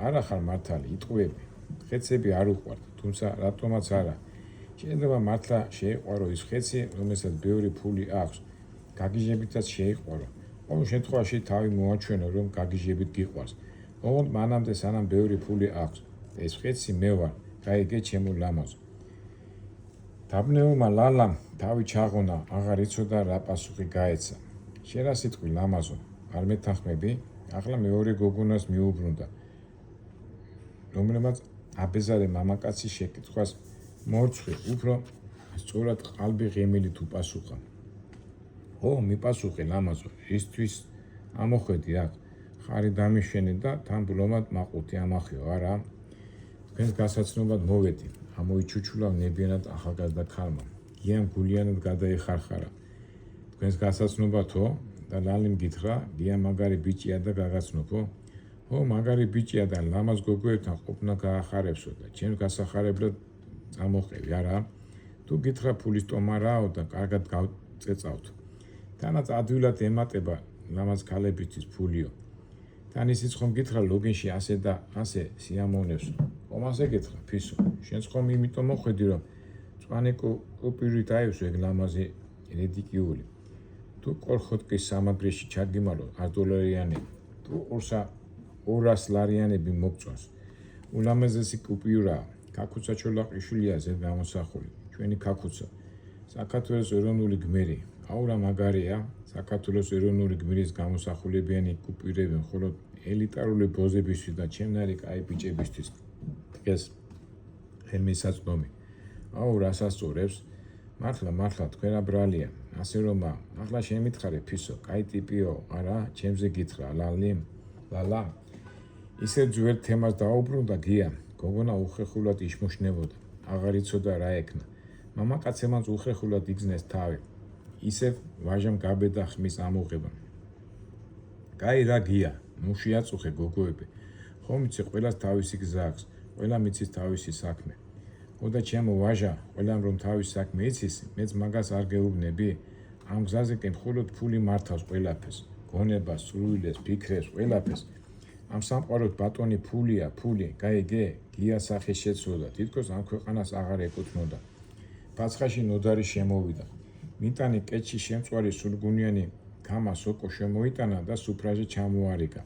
არა ხარ მართალი, იტყუები. ხეცები არ უყვართ, თუმცა რატომაც არა. შეიძლება მართლა შეიყვარო ის ხეცი, რომელსაც ბევრი ფული აქვს. გაგიჟებითაც შეიყვარო. ყოველ შემთხვევაში თავი მოაჩვენო, რომ გაგიჟებით გიყვარს. ოღონდ მანამდე სანამ ბევრი ფული აქვს და ეს ხეცი მე ვარ, გაიგე ჩემო ლამაზო. დაბნეულმა ლალამ თავი ჩაღონა, აღარ იცოდა რა პასუხი გაეცა. შენ რა სიტყვი ლამაზო, არ მეთანხმები? ახლა მეორე გოგონას მიუბრუნდა, რომელმაც აბეზარე მამაკაცის შეკითხვას მორცხვი უფრო სწორად ყალბი ღემილით უპასუხა. ო, მიპასუხე ლამაზო, ისთვის ამოხედი რა, ხარი დამიშვენე და თან ბლომად მაყუთი ამახიო, არა? თქვენს გასაცნობად მოვედი, ამოიჩუჩულა ნებიანად ახალგაზრდა ქალმა. გიამ გულიანად გადაეხარხარა. თქვენს გასაცნობათო? და ლალიმ გითხრა, გია მაგარი ბიჭია და გაგაცნობო? ო, მაგარი ბიჭია და ლამაზ გოგოებთან ყოფნა გაახარებსო და ჩემს გასახარებლად წამოყევი, არა? თუ გითხრა ფულის ტომარაო და კარგად გავწეწავთ. თანაც ადვილად ემატება ლამაზ ქალებისთვის ფულიო. თან ისიც ხომ გითხრა ლოგინში ასე და ასე სიამოვნებსო. ხომ ასე გითხრა, ფისო. შენც ხომ იმიტომ მოხვედი, რომ წვანი კუპირით აივსო ეგ ლამაზი რედიკიული. თუ კორხოტკის სამაგრეში ჩაგიმალო 100 დოლარიანი, თუ 200 ლარიანები მოგწონს. ულამაზესი კუპიურაა. ქაქუცა ჩოლაყიშვილია ზედ გამოსახული. ჩვენი ქაქუცა. საქართველოს ეროვნული გმირი. აუ რა მაგარია, საქართველოს ეროვნული გმირის გამოსახულებიანი კუპირები მხოლოდ ელიტარული ბოზებისთვის და ჩემნარი კაი ბიჭებისთვის. დღეს ხელმისაწვდომი. აუ რა სასწორებს? მართლა თქვენ რა ბრალია. ასე რომ ახლა შემითხარე ფისო, კაი ტიპიო, არა, ჩემზე გითხრა ლალა. ისე ძველ თემას დაუბრუნდა გია. გოგონა უხეხულად იშმოშნებოდა. აღარ იცოდა რა ეკნა. მამაკაცემაც უხეხულად იგზნეს თავი. ისევ ვაჟამ გაბედა ხმის ამოღება. კაი რა გია, ნუ შეაწუხე გოგოები. ხომ იცი ყველას თავისი გზა აქვს, ყველა მიცის თავისი საქმე. ოდა ჩემო ვაჟა, ყველამ რომ თავის საქმე იცის, მეც მაგას არ გეუბნები. ამ გზაზე კი მხოლოდ ფული მართავს ყველაფერს, გონებას, სურვილებს, ფიქრებს, ყველაფერს. ამ სამყაროს ბატონი ფულია, ფული, გაიგე? გია სახე შეცოდა, თითქოს ამ ქვეყანას აღარ ეკუთვნოდა. პაცხაში ნოდარი შემოვიდა. მიტანი კეჩი შემწვარი სულგუნიანი ქამა სოკო შემოიტანა და სუფრაზე ჩამოარიგა.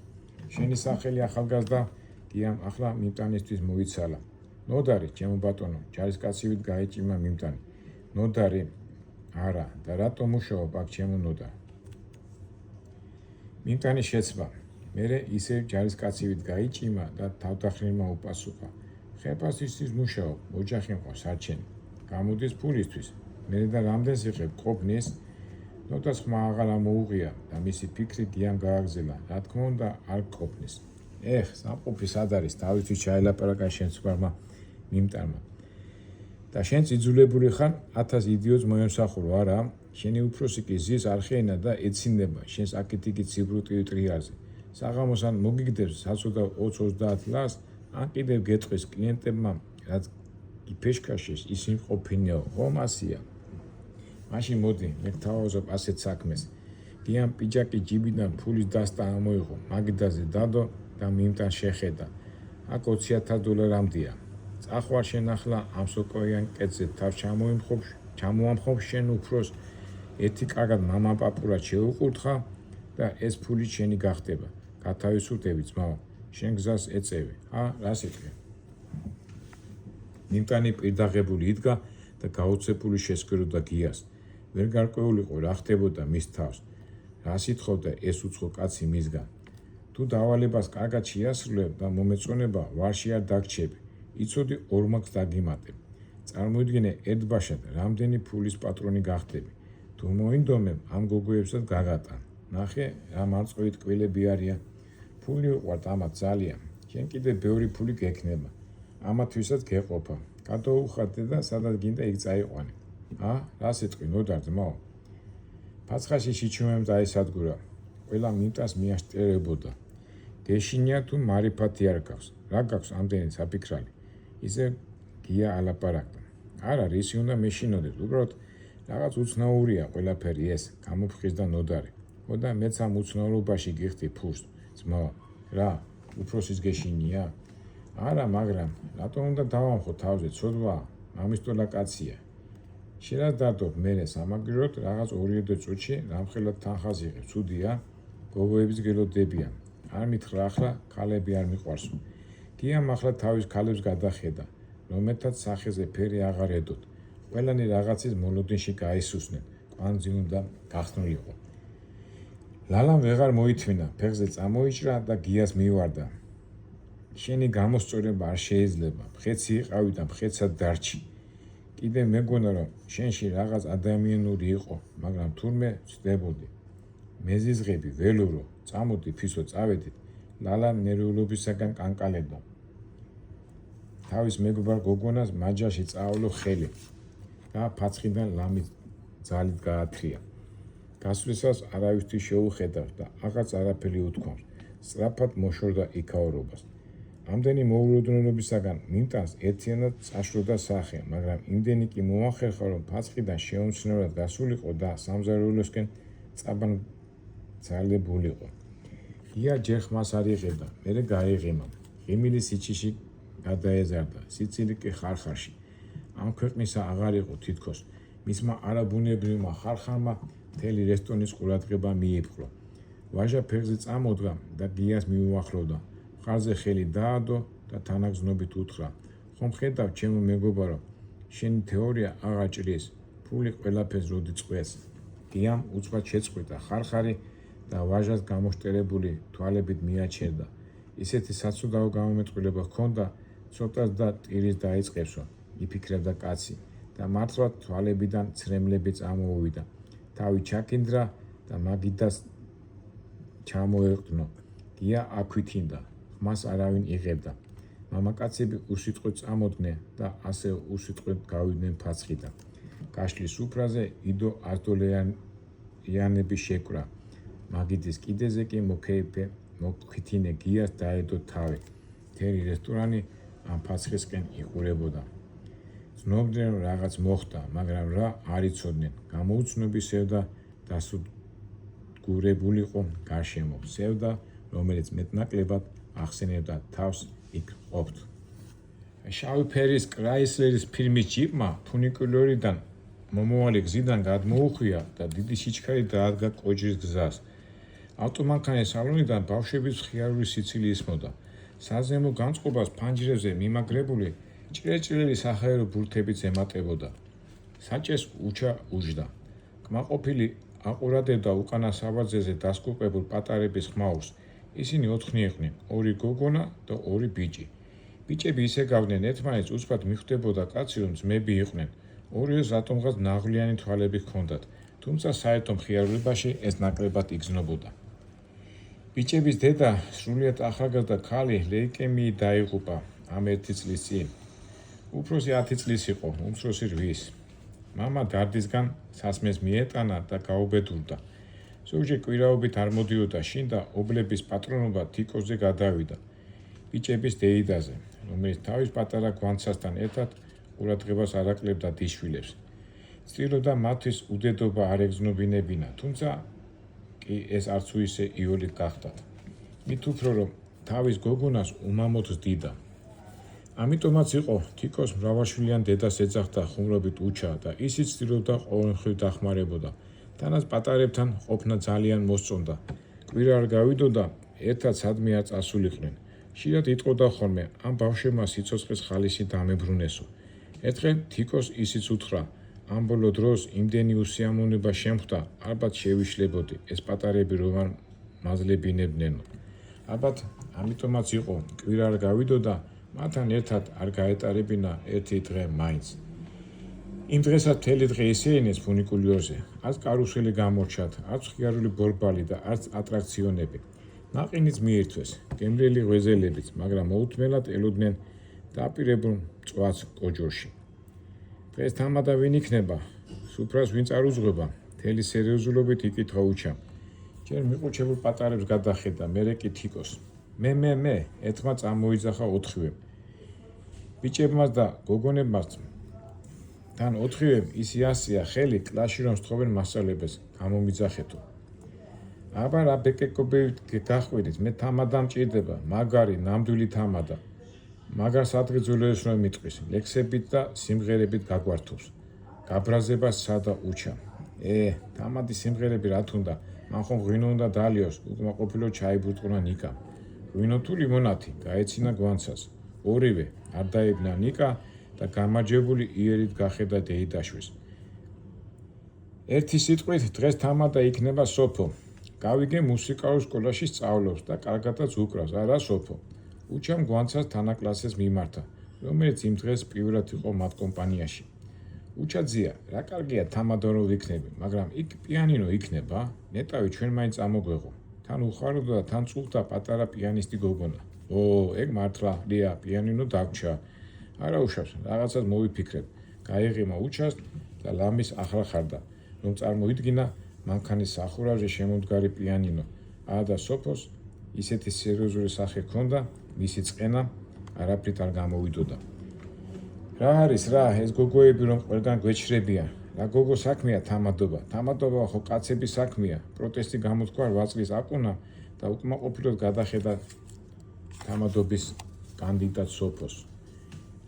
შენი სახელი ახალგაზრდა გიამ ახლა მიმტანისთვის მოიცალა. ნოდარი, ჩემო ბატონო, ჯარისკაცივით გაეჭიმა მიმტანი. ნოდარი? არა, და რატო მუშაობ აქ ჩემო ნოდა? მიმტანი შეცვა. მერე ისევ ჯარისკაცივით გაიჭიმა და თავდახრილმა უპასუხა. ხეფასისთვის მუშაობ, ოჯახი მყავს საჩენი. გამოდის ფულისთვის. მერე და რამდენს იღებ ყოფნის? ნოდას ხმა აღარ ამოუღია და მისი ფიქრი გიამ გააგზელა. რა თქმა უნდა, არ ყოფნის. ეხ, სამყოფი სად არის? თავისთვის ჩაელაპარაკა შენს ვარმა მიმტანმა. და შენც იძულებული ხარ 1000 იდიოტს მოემსახურო, არა? შენი უფროსი კი ზის არხეინა და ეცინება შენს აკიტიკი ციბრუტივი ტრიალზე. საღამოს ან მოგიგდებს საცოდა 20-30 ლარს, ან კიდევ გეტყვის კლიენტებმა, რაც იფეშკაშეს ისინი ყოფინიო, ხომ ასია. მაშინ მოდი, მე გთავაზობ ასეთ საქმეს. გიამ პიჯაკი ჯიბიდან ფულის დასტა ამოიღო, მაგიდაზე დადო და მიმტან შეხედა. აქ $20,000-მდეა. წახვარ შენ ახლა ამ სოკოიან კეთზე თავს ჩამოამხობ შენ უფროს, ერთი კარგად მამაპაპურად შეუყურთხა და ეს ფული შენი გახდება. გათავისუფლდები ძმაო, შენ გზას ეწევი. რა სიტყვი? ნიმტანი პირდაღებული იდგა და გაოცებული შესკვიროდა გიას. ვერ გარკვეულიყო რა ხდებოდა მის თავს. რა სიტყობდა ეს უცხო კაცი მისგან. თუ დავალებას კარგად შეასრულებ და მომეწონება ვარში არ დაგჩები. იცოდი ორმაგს დაგიმატებ. წარმოიდგინე ერთბაშად რამდენი ფულის პატრონი გახდები. თუ მოინდომებ ამ გოგოებსაც გაგატან. ნახე რა მარწყვით კვილები არიან. ფული უყვართ ამათ ძალიან. შენ კიდე ბევრი ფული გექნება. ამათვისაც გეყოფა. გადაუხადე და სადაც გინდა იქ წაიყვანე. რა სიტყვი ნოდარ ძმაო? ფაცხაში შიჩუმემ დაისადგურა. ყველა მინტას მიაშტერებოდა. გეშინია თუ მარიფათი არ გაქვს. რა გაქვს ამდენი საფიქრალი? ისე გია ალაპარაკდა. არა, რისი უნდა მეშინოდეთ, უბრალოდ რაღაც უცნაურია ყველაფერი ეს, გამოფხიზდა ნოდარი. ხოდა მეც ამ უცნაურობაში გიხდი ფულს, ძმაო, რა, უფროსის გეშინია? არა, მაგრამ რატომ უნდა დავამხო თავზე, ცოდვა, მამისტოლა კაცია. შენაც დარდობ მერე სამაგრიროთ რაღაც 2 წუთში რამხელად თანხას იღებ, ცუდია, გოგოების გელოდებიან. არ მითხრა ახლა ქალები არ მიყვარს. გიამ ახლა თავის ქალებს გადახედა, რომელთაც სახეზე ფერი აღარ ედოთ. ყველანი რაღაცის მოლოდინში გაისუსნენ, კვანძი უნდა გახსნილიყო. ლალამ ვეღარ მოითმინა, ფეხზე წამოიჭრა და გიას მივარდა. შენი გამოსწორება არ შეიძლება, მხეცი იყავი და მხეცად დარჩი. კიდე მეგონა რომ შენში რაღაც ადამიანური იყო, მაგრამ თურმე ვწდებოდი. მეზიზღები, ველურო, წამოდი ფისო წავედით. ლალა ნერვიულობისაგან კანკალებდა. თავის მეგობარ გოგონას მაჯაში წაავლო ხელი და ფაცხიდან ლამის ძალით გაათრია. გასვლისას არავისთვის შეუხედავს და აღარც არაფერი უთქვამს. სწრაფად მოშორდა იქაურობას. ამდენი მოულოდნელობისაგან მიმტანს ერთიანად წაშროდა სახე, მაგრამ იმდენი კი მოახერხა, რომ ფაცხიდან შეუმჩნევრად გასულიყო და სამზარეულოსკენ წაბანძალებულიყო. გია ჯერ ხმას არ იღებდა, მერე გაიღიმა. ღიმილი სიჩიში გადაეზარდა, სიცილი კი ხარხარში. ამ ქვეყნისა აღარ იყო თითქოს. მისმა არაბუნებრივმა ხარხარმა მთელი რესტორნის ყურადღება მიიპყრო. ვაჟა ფეხზე წამოდგა და გიას მიუახლოვდა. ხარზე ხელი დაადო და თანაგზნობით უთხრა. ხომ ხედავ ჩემო მეგობარო, შენი თეორია აღარ ჭრის, ფული ყველაფერს როდი წყვეს. გიამ უცბად შეწყვიტა ხარხარი და ვაჟას გამოშტერებული თვალებით მიაჩერდა. ისეთი საცუდაო გამომეტყვილება ჰქონდა, ცოტას და ტირის დაიწყებსო, იფიქრებდა კაცი და მართლაც თვალებიდან ცრემლები წამოუვიდა. თავი ჩაკინდრა და მაგიდას ჩამოეყდნო. გია აქვითინდა. ხმას არავინ იღებდა. მამაკაცები უსიტყვოდ წამოდნენ და ასე უსიტყვოდ გავიდნენ ფაცხიდან. გაშლის სუფრაზე იდო $100 შეკვრა. მაგიდის კიდეზე კი მოკვითინე გიას დაედო თავი. მთელი რესტორანი ამ ფაცხისკენ იყურებოდა. ცნობდნენ რომ რაღაც მოხდა, მაგრამ რა არ იცოდნენ. გამოუცნობი სევდა დასუდგურებულიყო გარშემო. სევდა, რომელიც მეტნაკლებად ახსენებდა თავს იქ ყოფთ. შავი ფერის კრაისლერის ფილმის ჯიპმა ფუნიკულორიდან მომავალი გზიდან გადმოუხვია და დიდი სიჩქარე დაადგა კოჯრის გზას. ავტომანქანის სალონიდან ბავშვების მხიარული სიცილი ისმოდა. საზემო განწყობას ფანჯრებზე მიმაგრებული ჭრეჭრელი საჰაერო ბურთებიც ემატებოდა. საჭეს უჩა უჯდა. კმაყოფილი აყურებდა უკანა სავარძეზე დასკუყებულ პატარების ხმაურს. ისინი 4 იყვნენ, 2 გოგონა და 2 ბიჭი. ბიჭები ისე გავდნენ ერთმანეთს უცბად მიხვდებოდა კაცი, რომ ძმები იყვნენ. ორივეს რატომღაც ნაღვლიანი თვალები ჰქონდათ, თუმცა საერთო მხიარულობაში ეს ნაკლებად იგრძნობოდა. ბიჭების დედა, სრულიად ახალგაზრდა ქალი, ლეიკემიით დაიღუპა ამ 1 წლის წინ. უფროსი 10 წლის იყო, უმცროსი 8. მამა დარდისგან სასმეს მიეტანა და გაუბედურდა. ზოგჯერ კვირაობით არ მოდიოდა შინ და ობლების პატრონობა თიკოზე გადავიდა. ბიჭების დეიდაზე, რომელიც თავის პატარა გვანცასთან ერთად ყურადღებას არ აკლებდა დიშვილებს. ცდილობდა მათთვის უდედობა არ ეგზნობინებინა, თუმცა კი ეს არც ისე იოლი გახდათ. მით უფრო რომ თავის გოგონას უმამოდ ზდიდა. ამიტომაც იყო თიკოს მრავალშვილიან დედას ეძახდა ხუმრობით უჩა და ისიც ცდილობდა ყოველმხრივ დახმარებოდა. თანაც პატარებთან ყოფნა ძალიან მოსწონდა. კვირა არ გავიდოდა, ერთად სადმე არ წასულიყვნენ. ხშირად იტყოდა ხოლმე, ამ ბავშვებმა სიცოცხლის ხალისი დამებრუნესო. ერთხელ თიკოს ისიც უთხრა, ამ ბოლო დროს იმდენი უსიამოვნება შემხვდა, ალბათ შევიშლებოდი, ეს პატარები რომ არ მაზლებინებნენო. ალბათ ამიტომაც იყო, კვირა არ გავიდოდა, მათთან ერთად არ გაეტარებინა ერთი დღე მაინც. იმ დღესაც მთელი დღე ისეინეს ფუნიკულიორზე, არც კარუსელი გამორჩათ, არც ხიარული ბორბალი და არც ატრაქციონები. ნაყინიც მიირთვეს, გემრიელი ღვეზელებიც, მაგრამ მოუთმელად ელოდნენ დაპირებულ მწვაց კოჯორში. დღეს თამადა ვინ იქნება? სუფრას ვინ წარუძღვება? მთელი სერიოზულობით იკითხა უჩამ. ჯერ მიყუჩებულ პატარებს გადახედა, მერე კი თიკოს. მე, ერთმა წამოიძახა ოთხივემ. ბიჭებმაც და გოგონებმაც თან ოთხივემ ისი ასია ხელი კლასში რომ სთხოვენ მასწავლებელს გამომიძახეთო. აბა რა ბეკეკობებით გახვიდით, მე თამადა მჭირდება, მაგარი, ნამდვილი თამადა. მაგარ სადღეძულებს რომ მიტყვის, ლექსებით და სიმღერებით გაგვართობს. გაბრაზება სადა უჩა. თამადი სიმღერები რა თუნდა, მან ხომ ღვინო უნდა დალიოს, უკმაყოფილო ჩაიბურტყუნა ნიკა. ღვინო თუ ლიმონათი, გაეცინა გვანცას. ორივე, არ დაებნა ნიკა და გამარჯვებული იერით გახედა დეიდაშვილს. ერთი სიტყვით დღეს თამადა იქნება სოფო. გავიგე მუსიკალურ სკოლაში სწავლობს და კარგადაც უკრავს, არა სოფო. უჩამ გვანცას თანაკლასეს მიმართა, რომელიც იმ დღეს პირველად იყო მათ კომპანიაში. უჩაძია, რა კარგია თამადა რომ ვიქნები, მაგრამ იქ პიანინო იქნება, ნეტავი ჩვენ მაინც ამოგვეღო. თან უხაროდა და თან წუხდა პატარა პიანისტი გოგონა. ეგ მართლა, ლია, პიანინო დაგვრჩა. არა უშავს, რაღაცას მოვიფიქრებ. გაეღიმა უჩას და ლამის ახრახარდა, რომ წარმოიდგინა მანქანის სახურავზე შემოდგარი პიანინო. და სოფოს ისეთი სერიოზული სახე ჰქონდა, მისი წყენა არაფრით არ გამოვიდოდა. რა არის რა, ეს გოგოები რომ ყველგან გვეჩრებიან. რა გოგო საქმეა თამადობა. თამადობა ხო კაცების საქმეა. პროტესტი გამოთქვა 8 წლის აკუნა და უკმაყოფილოდ გადახედა თამადობის კანდიდატ სოფოს.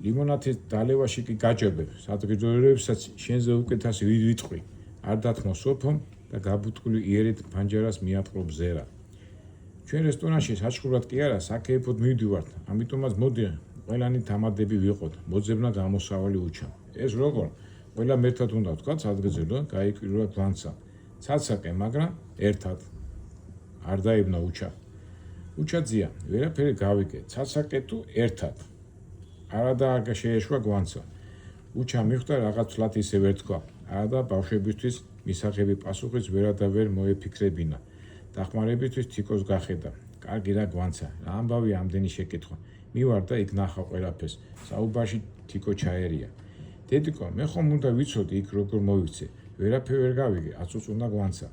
ლიმონათის დალევაში კი გაჯობებ, სადღეძოლებსაც შენზე უკეთას ვიტყვი. არ დათმო სოფომ და გაბუტყული იერით ფანჯარას მიატყრო ბზერა. ჩვენ რესტორანში საჩხურად კი არა, საქეიფოდ მივდივართ, ამიტომაც მოდი ყველანი თამადები ვიყოთ, მოძებნა გამოსავალი უჩამ. ეს როგორ? ყველამ ერთად უნდა ვთქვა სადღეძელო, გაიკვირვა გვანცა. ცაცაკე, მაგრამ ერთად. არ დაებნა უჩა. უჩაძია, ვერაფერი გავიგე, ცაცაკე თუ ერთად. არადა არ შეეშვა გვანცა. უჩა მიხვდა რაღაც თლათ ისევ ერთქვა. არადა ბავშვებისთვის მისაღები პასუხიც ვერადავერ მოეფიქრებინა. დახმარებისთვის თიკოს გახედა. კარგი რა გვანცა, რა ამბავი ამდენი შეკითხვა. მივარ და იქ ნახავ ყველაფერს. საუბარში თიკო ჩაერია. დედიკო, მე ხომ უნდა ვიცოდი იქ როგორ მოვიქცე. ვერაფერი ვერ გავიგე, აწუწუნა გვანცა.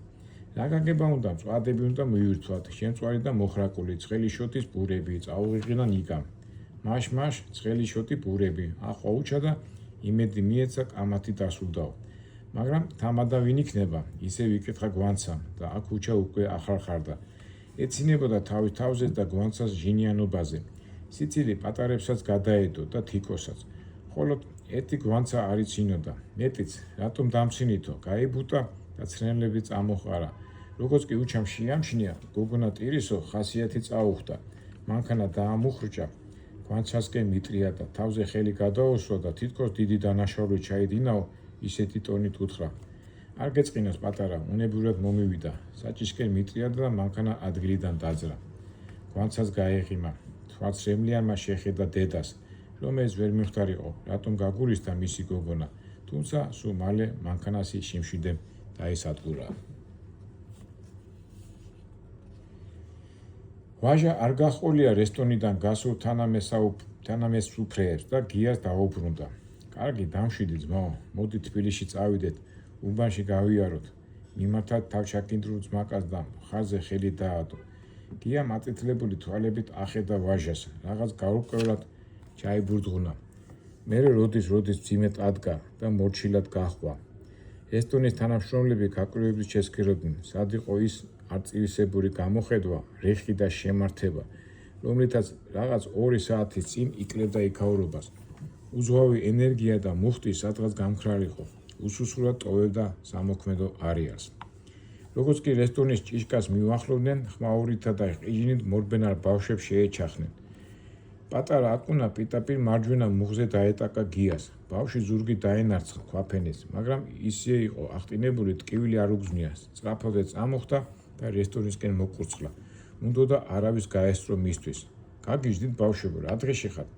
რა გაგება უნდა, მწვადები უნდა მივირთვათ, შემწვარი და მოხრაკული, ცხელი შოტის ბურები, წაუღიღინა ნიკამ. მაშ, ცხელი შოტი ბურები, აყვა უჩა და იმედი მიეცა კამათი დასულდაო. მაგრამ თამადა ვინ იქნება, ისე ვიკითხა გვანცამ და აქ უჩა უკვე ახარხარდა. ეცინებოდა თავის თავზე და გვანცას ჟინიანობაზე. სიცილი პატარებსაც გადაედო და თიკოსაც. ხოლო ერთი გვანცა არ იცინოდა. მეტიც, რატომ დამცინითო, გაიბუტა და ცრემლები წამოყარა. როგორც კი უჩამ შეამჩნია, გოგონა ტირისო ხასიათი წაუხდა. მანქანა დაამუხრჭა. გვანცასკენ მიტრია და თავზე ხელი გადაუსვა და თითქოს დიდი დანაშაული ჩაიდინაო, ისეთი ტონით უთხრა. არ გეწყინოს პატარა, უნებურად მომივიდა. საჭიშკენ მიტრია და მანქანა ადგილიდან დაძრა. გვანცას გაეღიმა. თვალცრემლიანმა შეხედა დედას, რომელიც ვერ მიხვდარიყო, რატომ გაგულისდა მისი გოგონა, თუმცა სულ მალე მანქანასი შიმშვიდემ დაისადგურა. ვაჟა არ გაჰყოლია რესტორნიდან გასულ თანამესუფრეებს და გიას დაუბრუნდა. კარგი, დამშვიდი ძმაო, მოდი თბილისში წავიდეთ, უბანში გავიაროთ. მიმართად თავშაკინდრულ ძმაკას და ხარზე ხელი დაადო. გია მაწითლებული თვალებით ახედა ვაჟას, რაღაც გაურკვევლად ჩაიბურდღუნა. მერე როდის მძიმედ ადგა და მორჩილად გაჰყვა. რესტორნის თანამშრომლები გაკვირვებით შესქეროდნენ, სად იყო ის არწივისებური გამოხედვა, რეხი და შემართება, რომლითაც რაღაც 2 საათის წინ იკლებდა იქაურობას. უზღვავი ენერგია და მუხტი სადღაც გამქრალიყო. უსუსრულად ტოვებდა სამოქმედო არეალს. როგორც კი რესტორნის ჭიშკას მიუახლოვდნენ, ხმაურითა და ყიჟინით მორბენარ ბავშვებს შეეჩახნენ. პატარა აკუნა პიტაპირ მარჯვენა მუხზე დაეტაკა გიას. ბავშვი ზურგი დაენარცხა ქვაფენეს, მაგრამ ისე იყო აღტინებული, ტკივილი არ უგზნია. სწრაფოდე წამოხდა და რესტორნისკენ მოკურცხლა. უნდოდა არავის გაესწრო მისთვის. გაგიჟდით ბავშვებო, რა დღეში ხართ?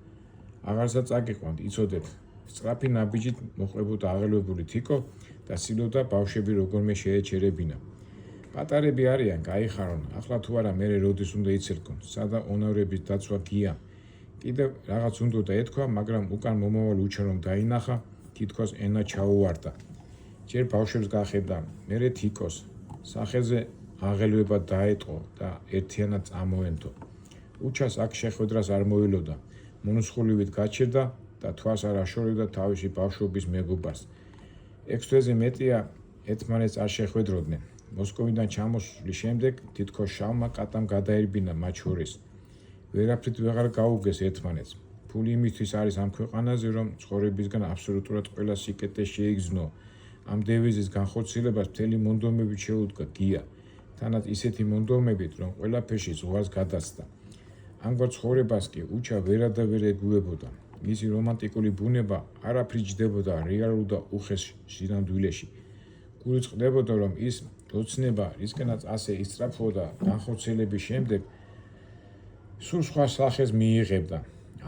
აღარსა წაგიყვანთ, იცოდეთ. სწრაფი ნაბიჯით მოყვებოდა აღელვებული თიკო და სილოდა ბავშვები როგორმე შეეჩერებინა. პატარები არიან, გაიხარონ, ახლა თუ არა მერე როდის უნდა იცერკონ, სადა ონავრების დაცვა გია. კიდევ რაღაც უნდოდა ეთქვა, მაგრამ უკან მომავალი უჩა რომ დაინახა, თითქოს ენა ჩაუვარდა. ჯერ ბავშვებს გახედა, მერე თიკოს. სახელზე აღელვება დაეტყო და ერთიანად წამოენთო. უჩას აქ შეხვედრას არ მოილოდა, მონუსხულივით გაჩერდა და თვალს არ აშორებდა თავისი ბავშვობის მეგობარს. 6 თვეზე მეტია ერთმანეთს არ შეხვედროდნენ. მოსკოვიდან ჩამოსვლის შემდეგ თითქოს შავმა კატამ გადაერბინა მათ შორის. ვერაფრით ვეღარ გაუგეს ერთმანეთს. ფული იმისთვის არის ამ ქვეყანაზე, რომ ცხოვრებისგან აბსოლუტურად ყველა სიკეთე შეიგრძნო. ამ დევიზის განხორციელებას მთელი მონდომებით შეუდგა გია. თანაც ისეთი მონდომებით, რომ ყველაფერში ზღვარს გადაცდა. ამგვარ ცხოვრებას კი უჩა ვერა და ვერ ეგუებოდა. მისი რომანტიკული ბუნება არაფრით ჯდებოდა რეალურ და უხეშ სინამდვილეში. გულით წყდებოდა, რომ ის ოცნება, რისკენაც ასე ისწრაფვოდა განხორციელების შემდეგ, სულ სხვა სახეს მიიღებდა.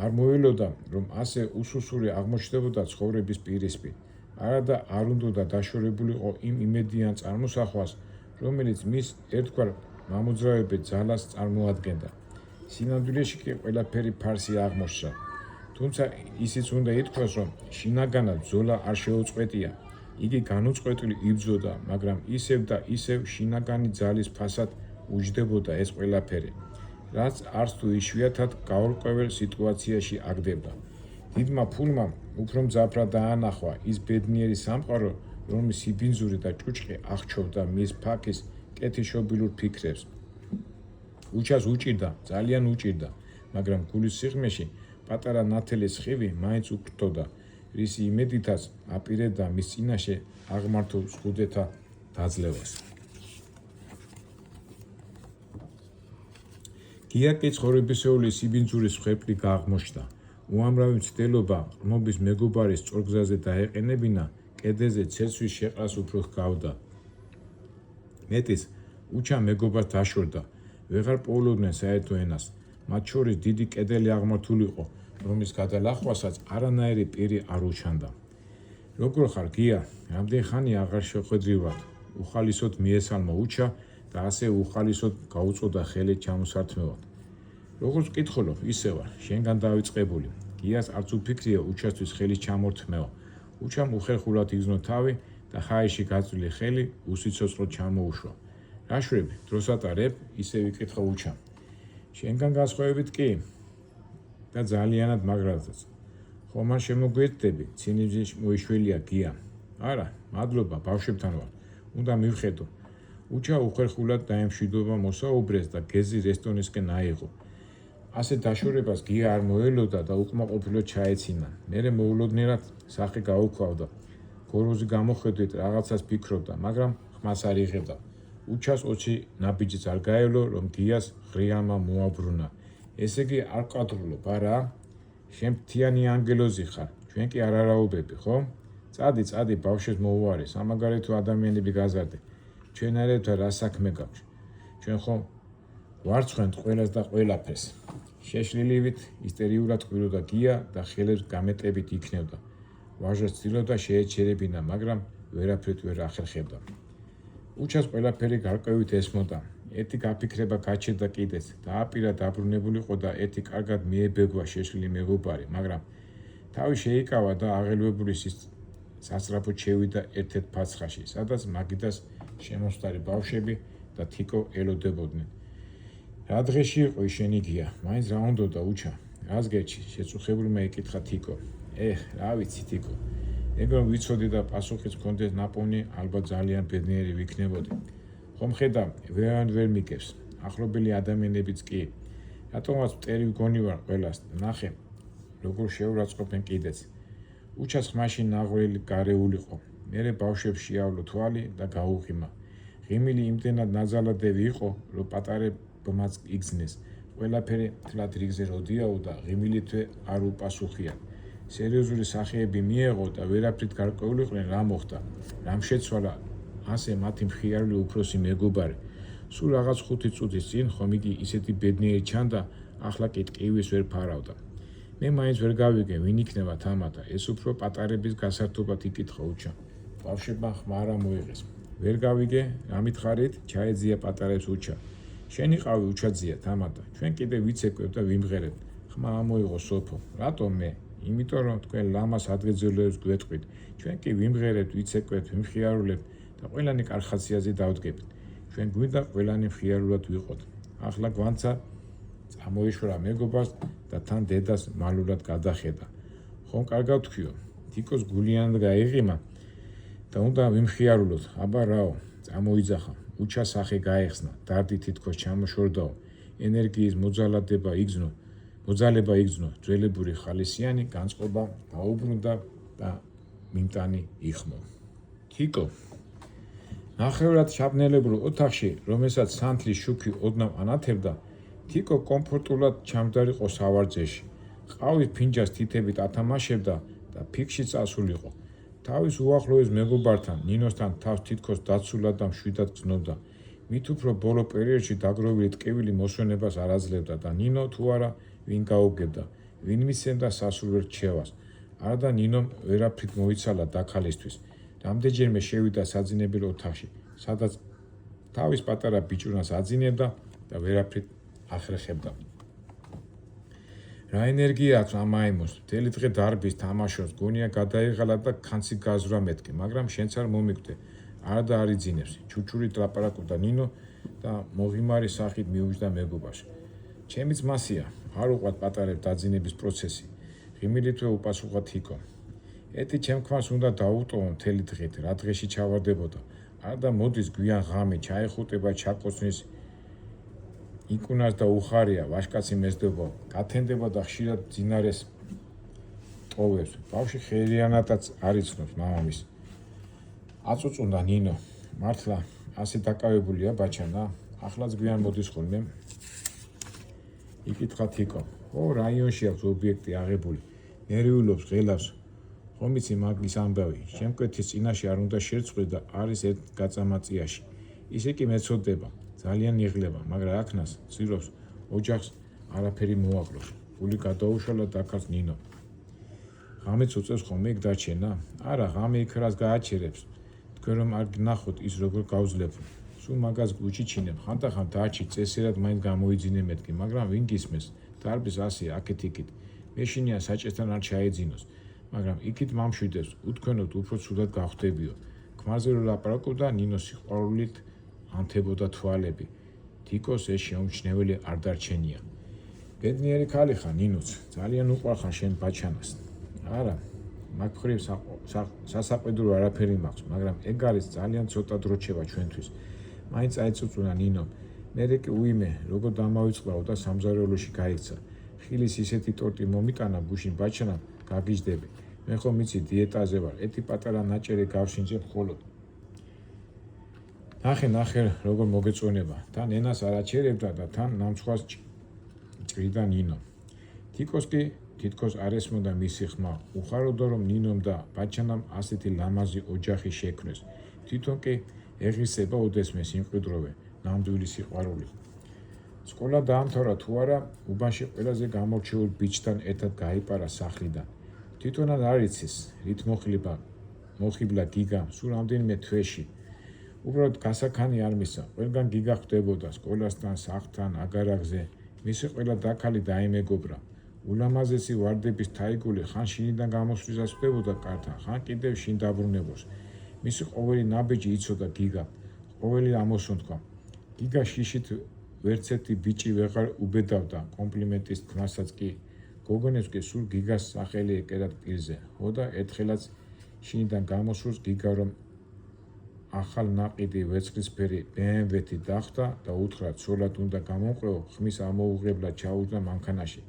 არ მოელოდა, რომ ასე უსუსური აღმოჩნდებოდა ცხოვრების პირისპირ. არადა არ უნდოდა დაშორებულიყო იმ იმედიან წარმოსახვას, რომელიც მის ერთგვარ მამოძრავებელ ძალას წარმოადგენდა. სინამდვილეში კი ყველაფერი ფარსი აღმოჩნდა. თუმცა ისიც უნდა ითქვას, რომ შინაგანად ბრძოლა არ შეუწყვეტია. იგი განუწყვეტლივ იბრძოდა, მაგრამ ისევ და ისევ შინაგანი ძალის ფასად უჯდებოდა ეს ყველაფერი, რაც არც თუ იშვიათად გაურკვეველ სიტუაციაში აგდებდა. დიდმა ფულმა უფრო მძაფრად დაანახვა ის ბედნიერი სამყარო, რომლის სიბინძური და ჭუჭყი აღჩოვდა მის ფაქის კეთილშობილურ ფიქრებს. უჩას უჭირდა, ძალიან უჭირდა, მაგრამ გულის სიღრმეში პატარა ნათელის სხივი მაინც უგრძნოდა, რისი იმედითაც აპირებდა მის წინაშე აღმართულ ზღუდეთა დაძლევას. გია კი ცხოვრებისეული სიბინძურის მსხვერპლი გააღმოჩნდა. უამრავი მცდელობა ღრმობის მეგობარის სწორგზაზე დაეყენებინა, კედელზე ცეცხლის შეყრას უფრო ჰგავდა. მეტიც, უჩა მეგობარს დაშორდა, ვეღარ პოულობდნენ საერთო ენას. მათ შორის დიდი კედელი აღმართულიყო, რომლის გადალახვასაც არანაირი პირი არ უჩანდა. როგორ ხარ გია? რამდენი ხანი აღარ შეხვედრივართ? უხალისოდ მიესალმა უჩა და ასე უხალისოდ გაუწოდა ხელი ჩამოსართმევად. როგორც ვკითხულობ, ისე ვარ, შენგან დავიწყებული. გიას არც უფიქრია უჩასთვის ხელის ჩამორთმევა. უჩამ უხერხულად იგრძნო თავი და ხაიში გაწვილი ხელი უსიცოცხლოდ ჩამოუშვა. რა შვები, დროს ატარებ? ისე ვიკითხა უჩამ. შენგან განსხვავებით კი და ძალიანად მაგრადაც. ხომ არ შემოგვერდები, ცინიზმის მოიშველია გია. არა, მადლობა, ბავშვებთან ვარ. უნდა მივხედო. უჩა უხერხულად დაემშვიდობა მოსაუბრეს და გეზი რესტორნისკენ აიღო. ასე დაშორებას გია არ მოელოდა და უკმაყოფილოდ ჩაეცინა. მერე მოულოდნელად სახე გაუქვავდა. გოროზი გამოხედვით რაღაცას ფიქრობდა, მაგრამ ხმას არ იღებდა. უჩას ოცი ნაბიჯიც არ გაევლო, რომ გიას ღრიანმა მოაბრუნა. ესე იგი არ კვადრულობ, არა? შენ მთიანი ანგელოზი ხარ, ჩვენ კი არ არაობები, ხო? წადი, ბავშვებს მოუარე, სამაგარეთო ადამიანები გაზარდე. ჩვენ არერთვა რა საქმე გაქვს? ჩვენ ხომ ვარცხვენთ ყველას და ყველაფერს. შეშლილივით ისტორიულად ყვიროდა გია და ხელებს გამეტებით იქნევდა. ვაჟას ცდილობდა შეეჩერებინა, მაგრამ ვერაფრით ვერ ახერხებდა. უჩას ყველაფერი გარკვევით ესმოდა. ერთი გაფიქრება გაჩერდა კიდეც, დააპირა დაბრუნებულიყო და ერთი კარგად მიებეგვა შეშლილი მეგობარი, მაგრამ თავი შეიკავა და აღელვებული სასწრაფოდ შევიდა ერთ-ერთ ფაცხაში, სადაც მაგიდას შემოსტარი ბავშვები და თიკო ელოდებოდნენ. რა დღეში იყო შენი გია? მაინც რა უნდოდა უჩა? რას გეჩი? შეწუხებულმა იკითხა თიკო. რა ვიცი თიკო. ეგ რომ ვიცოდი და პასუხიც მქონდეს ნაპოვნი, ალბათ ძალიან ბედნიერი ვიქნებოდი. ხომ ხედავ, ვერან ვერ მიგებს. ახლობელი ადამიანებიც კი. რატომაც მტერი ვგონი ვარ ყველას, ნახე, როგორ შეურაცხყოფენ კიდეც. უჩას ხმაში ნაღველი გარეულიყო, მერე ბავშვებს შეავლო თვალი და გაუღიმა. ღიმილი იმდენად ნაძალადევი იყო, რომ პატარებმაც იგზნეს. ყველაფერი თლად რიგზე როდიაო და ღიმილითვე არ უპასუხია. სერიოზული სახეები მიეღო და ვერაფრით გარკვეულიყვნენ რა მოხდა, რამ შეცვალა ასე მათი მხიარული უფროსი მეგობარი. სულ რაღაც 5 წუთის წინ ხომ იგი ისეთი ბედნიერი ჩანდა, ახლა კი ტკივის ვერ ფარავდა. მე მაინც ვერ გავიგე, ვინ იქნება თამათა, ეს უფრო პატარების გასართობად იკითხა უჩა. ბავშვებმა ხმა არ მოიღეს. ვერ გავიგე, რა მითხარით, ჩაეძია პატარებს უჩა. შენ იყავი უჩაძია თამათა, ჩვენ კიდე ვიცეკვევ და ვიმღერებ. ხმა ამოიღო სოფო. რატომ მე? იმიტომ რომ თქვენ ლამას ადგეძელებს გვეტყვით. ჩვენ კი ვიმღერებთ, ვიცეკვეთ, ვიმხიარულებთ და ყველანი კარხაციაზე დავდგებით. ჩვენ გვინდა ყველანი მხიარულად ვიყოთ. ახლა გვანცა წამოეშორა მეგობარს და თან დედას მალულად გადახედა. ხომ კარგად თქვიო, თიკოს გულიანად გაიღიმა და უნდა ვიმხიარულოთ. აბა რაო, წამოიძახა, უჩა სახე გაეხსნა, დარდი თითქოს ჩამოშორდაო, ენერგიის მოძალება იგზნო, ძველებური ხალისიანი განწყობა დაუბრუნდა და მიმტანი იხმო. თიკო ნახევრად შაბნელებურ ოთახში, რომელსაც სანთლის შუქი ოდნავ ანათებდა, თიკო კომფორტულად ჩამჯდარიყო სავარძეში. ყავის ფინჯას თითებით ათამაშებდა და ფიქში წასულიყო. თავის უახლოეს მეგობართან, ნინოსთან თავს თითქოს დაცულად და მშვიდად გრძნობდა. მით უფრო ბოლო პერიოდში დაგროვილი ტკივილი მოსვენებას არ აძლევდა და ნინო თუ არა ვინ გაუგებდა, ვინ მისცემდა სასურველ რჩევას. არა და ნინომ ვერაფრით მოიცალა დაქალისთვის. რამდენჯერმე შევიდა საძინებელ ოთახში, სადაც თავის პატარა ბიჭუნას აძინებდა და ვერაფრით ახრეხებდა. რა ენერგია აქვს ამ აიმოს, მთელი დღე დარბის, თამაშობს, გონია გადაიღალა და ქანცი გაზვრა მეთქე, მაგრამ შენც არ მომიგდე, არა და არ იძინებს. ჩუჩურით ლაპარაკობდა ნინო და მოღიმარი სახით მიუჯდა მეგობარს. ჩემი ძმასია, არ უყვართ პატარებს დაძინების პროცესი. ღიმილითვე უპასუხა თიკო. ეტი ჩემ ქმარს უნდა დაუტოვო მთელი დღით, რა დღეში ჩავარდებოდა. არა და მოდის გვიან ღამე, ჩაეხუტება, ჩაკოცნის, იკუნას და უხარია, ვაშკაცი მეზდება, გათენდება და ხშირად ძინარეს ტოვებს. ბავშვი ხერიანადაც არ იცნობს მამამის. აწუწუნდა ნინო. მართლა ასე დაკავებულია ბაჩანა? ახლაც გვიან მოდის ხოლმე? იკითხა თიკო. ო, რაიონში აქვს ობიექტი აღებული. ნერვიულობს, ღელავს. ხომ იცი მაგის ამბავი, შემკვეთის წინაშე არ უნდა შერწყდეს და არის ერთ გაწამაწიაში. ისე კი მეცოდება, ძალიან იღლება, მაგრამ აქნას ცირობს, ოჯახს არაფერი მოაკლოს. გული გადაუშალა დაკარს ნინო. ღამეც უწევს ხოლმე იქ დარჩენა? არა, ღამე იქ რას გააჩერებს. თქვენ რომ არ გნახოთ ის როგორ გავძლებ. სულ მაგას გვიჩიჩინებ, ხანდახან დარჩი წესიერად მაინც გამოიძინე მეთქი, მაგრამ ვინ გისმეს? დარბის ასე აქეთ-იქით. მეშინია საჭესთან არ ჩაეძინოს. მაგრამ იქით მამშვიდებს, უთქვენოთ უფრო ცუდად გავხდებიო. ქმარზე რო ლაპარაკობდა, ნინო სიყვარულით ანთებოდა თვალები. თიკოს ეს შეუმჩნეველი არ დარჩენია. ბედნიერი ქალი ხარ, ნინოც, ძალიან უყვარხარ შენ ბაჩანას. არა, მაგ მხრივ სასაყვედურო არაფერი მაქვს, მაგრამ ეგ არის ძალიან ცოტა დრო რჩება ჩვენთვის. მაინც აიწუწუნა ნინო. მერე კი უიმე, როგორ დამავიწყლაო და სამზარეულოში გაიქცა. ხილის ისეთი ტორტი მომიტანა გუშინ ბაჩანა, გაგიჟდები. მე ხომ იცი დიეტაზე ვარ, ეტი პატარა ნაჭერი გავშინჯებ მხოლოდ. ნახე, როგორ მოგეწონება. თან ენას არ აჩერებდა და თან ნამცხვას ჭრიდა ნინო. თიკოს კი თითქოს არ ესმოდა მისი ხმა. უხაროდა რომ ნინომ და ბაჩანამ ასეთი ლამაზი ოჯახი შექმნეს. თვითონ კი ეღისება ოდესმე სიმკვიდროვე, ნამდვილი სიყვარული. სკოლა დაამთავრა თუ არა, უბანში ყველაზე გამორჩეულ ბიჭთან ერთად გაიპარა სახლიდან. თვითონად არ იცის, რით მოხიბლა გიგა სულ რამდენიმე თვეში. უბრალოდ გასაქანი არ მისცა, ყველგან გიგა ხვდებოდა სკოლასთან, სახლთან, აგარაკზე. მისი ყველა დაქალი დაიმეგობრა. ულამაზესი ვარდების თაიგული ხან შინიდან გამოსვლისას ხვდებოდა კართან, ხან კიდევ შინ დაბრუნებოს. მისი ყოველი ნაბიჯი იცოდა გიგა, ყოველი ამოსუნთქვა. გიგა შიშით ვერც ერთი ბიჭი ვეღარ უბედავდა კომპლიმენტის თქმასაც კი. გოგონებს კი სულ გიგას სახელი ეკერათ პირზე. ხო და ერთხელაც შინიდან გამოსულს გიგა რომ ახალ ნაყიდი ვერცხლისფერი BMW-ი დახვდა და უთხრა ცოლად უნდა გამომყვეო, ხმის ამოუღებლად ჩაუჯდა მანქანაში.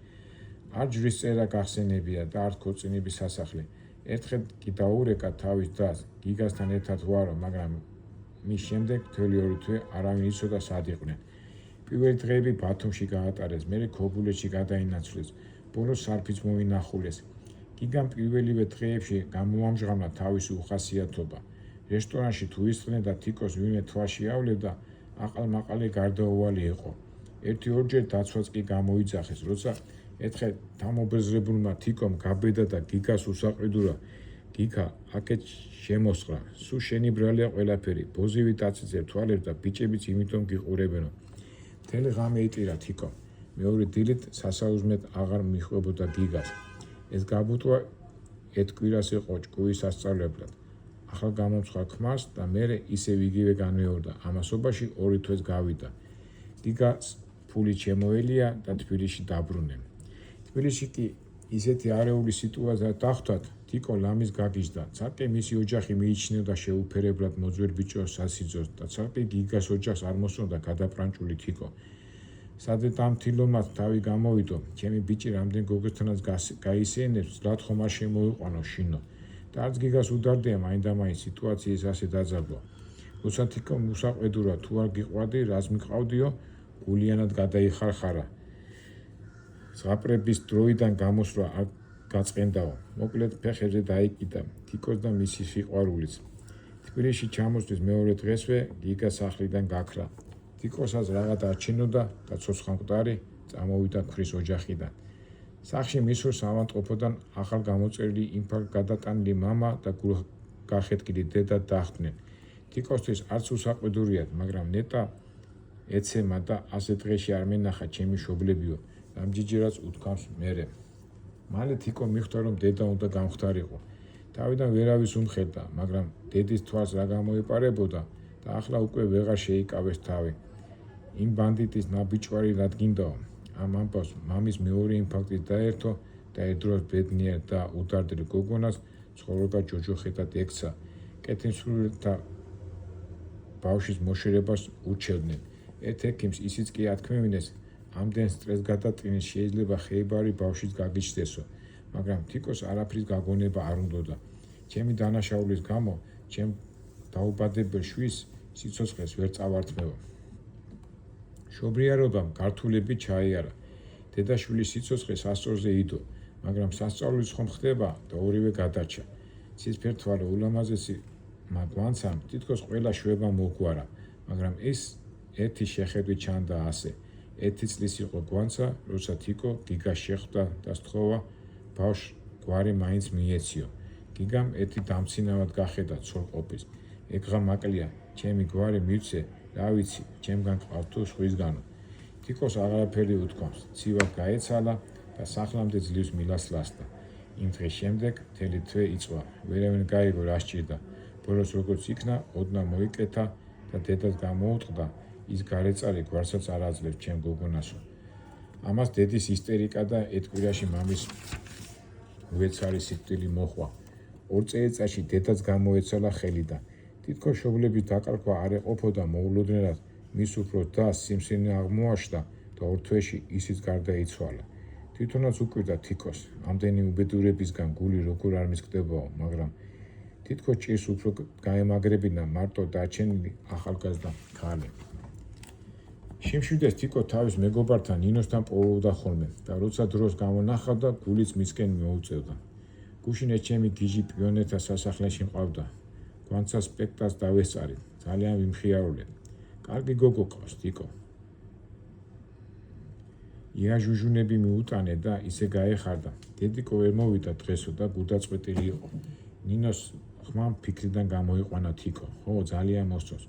არ ჯვრის წერა გახსენებია და არ ქორწინების სასახლე. ერთხელ კი დაურეკა თავის დას, გიგასთან ერთად ვარო, მაგრამ მის შემდეგ მთელი 2 თვე არავინ იცოდა სად იყვნენ. პირველი დღეები ბათუმში გაატარეს, მერე ქობულეთში გადაინაცვლეს, ბოლოს სარფიც მოინახულეს. გიგამ პირველივე დღეებში გამოამჟღავნა თავისი უხასიათობა. რესტორანში თუ ისხდნენ და თიკოს ვინმე თვალში ავლებდა, აყალმაყალი გარდაუვალი იყო. 1-2ჯერ დაცვაც კი გამოიძახეს, როცა ერთხელ დამობეზრებულმა თიკომ გაბედა და გიგას უსაყვედურა. გიგა, აქეთ შემოსყრა, სულ შენი ბრალია ყველაფერი, ბოზივი დაწიწებ თვალებს და ბიჭებიც იმიტომ გიყურებენო. მთელი ღამე იტირა თიკო. მეორე დილით სასაუზმედ აღარ მიხვებოდა გიგას. ეს გაბუტვა ეთკვირას იყო ჭკუის სასწავლებლად. ახალ გამომცხარ ქმარს და მერე ისევ იგივე განმეორდა. ამასობაში 2 თვეს გავიდა. გიგას ფული შემოელია და თბილისში დაბრუნენ. თბილისში კი ისეთი არეული სიტუაცია დახვდათ, თიკო ლამის გაგიჟდა. ცალკე მისი ოჯახი მიიჩნეოდა შეუფერებლად მოძველ ბიჭოს სასიძოს და ცალკე გიგას ოჯახს არ მოსწონდა გადაპრანჭული თიკო. სადეთ ამ თილომაც თავი გამოვიდო, ჩემი ბიჭი რამდენ გოგოსთანაც გაისეენებს, ზლად ხომ არ შემოიყვანო შინო. და არც გიგას უდარდია მაინდამაინც სიტუაციის ასე დაძაბვა. როცა თიკო უსაყვედურა, თუ არ გიყვარდი, რას მიყავდიო, გულიანად გადაიხარხარა. ზღაპრების დროიდან გამოსვლა არ გაწყენდაო. მოკლედ ფეხებზე დაიკიდა თიკოს და მისი სიყვარულიც. თბილისში ჩამოსვლის მეორე დღესვე გიგა სახლიდან გაქრა. თიკოსაც რაღა დარჩენოდა და ცოცხლამკვდარი წამოვიდა ქრის ოჯახიდან. სახლში მისვლის ავადმყოფოდან ახალ გამოწერილი ინფარქტ გადატანილი მამა და გულგახეთკილი დედა დახვდნენ. თიკოსთვის არც უსაყვედურიათ, მაგრამ ნეტა ეცემა და ასე დღეში არ მენახა ჩემი მშობლებიო, რამდენჯერაც უთქვამს მერე. მალე თიკო მიხვდა, რომ დედა უნდა გამხდარიყო. თავიდან ვერავის უმხელდა, მაგრამ დედის თვალს რა გამოეპარებოდა და ახლა უკვე ვეღარ შეიკავეს თავი. იმ ბანდიტის ნაბიჭვარი რადგინდაო. ამ ამბავს მამის მეორე ინფარქტით დაერთო და ერთდროს ბედნიერ და უდარდელ გოგონას ცხოვრება ჯოჯოხეთად ექცა. კეთილსურელთა ბავშვის მოშერებას ურჩევდნენ. ერთ ექიმს ისიც კი ათქმევინეს, ამდენ სტრესს გადატკნეს შეიძლება ხეიბარი ბავშვის გაგიჩნდესო, მაგრამ თიკოს არაფრის გაგონება არ უნდოდა. ჩემი დანაშაულის გამო, ჩემ დაუბადებელ შვილს სიცოცხლეს ვერ წავართმევა. შობრიარობამ გართულები ჩაიარა. დედაშვილის სიცოცხლე სასწორზე იდო, მაგრამ სასწაულის ხომ ხდება და ორივე გადარჩა. ცისფერთვალე ულამაზესი მაგვანცამ თითქოს ყველა შვება მოგვარა, მაგრამ ეს ერთი შეხედვით ჩანდა ასე. 1 წლის იყო გვანცა, როცა თიკო გიგას შეხვდა და სთხოვა ბავშვს გვარი მაინც მიეციო. გიგამ ერთი დამცინავად გახედა ცოლყოფის. ეგღა მაკლია, ჩემი გვარი მივცე, რა ვიცი, ჩემგან ყავს თუ სხვისგანო. თიკოს აღარაფერი უთქვამს, ცივად გაეცალა და სახლამდე ძლივს მილას ლასდა. იმ დღის შემდეგ მთელი თვე იწვა, ვერავინ გაიგო რა სჭირდა. ბოლოს როგორც იქნა, ოდნა მოიკეთა და დედას გამოუტყდა, ის გარეწარი გვარსაც არ აძლევს ჩემ გოგონასო. ამას დედის ისტერიკა და ეთკვირაში მამის უეცარი სიკვდილი მოჰყვა. 2 წელიწადში დედაც გამოეცალა ხელიდან. თითქოს მშობლების დაკარგვა არ ეყოფოდა მოულოდნელად მის უფროს დას სიმსივნე აღმოაჩნდა და 2 თვეში ისიც გარდაიცვალა. თვითონაც უკვირდა თიკოს, ამდენი უბედურებისგან გული როგორ არ მისკდებაო, მაგრამ თითქოს ჭირს უფრო გაემაგრებინა მარტო დარჩენილი ახალგაზრდა ქალი. შიმშვიდეს თიკო თავის მეგობართან ნინოსთან პოულობდა ხოლმე და როცა დროს გამონახავდა, გულიც მისკენ მოუწევდა. გუშინ ჩემი გიჟი პიონერთა სასახლეში მყავდა. გვანცა სპექტაკლს დავესწარი, ძალიან ვიმხიარულე. კარგი გოგო ყავს თიკო. იაჟუჟუნები მიუტანე და ისე გაეხარდა. დედიკო ვერ მოვიდა დღესო და გუდაწყვეტილი იყო. ნინოს ხმამ ფიქრიდან გამოიყვანა თიკო. ხო, ძალიან მოსწონს.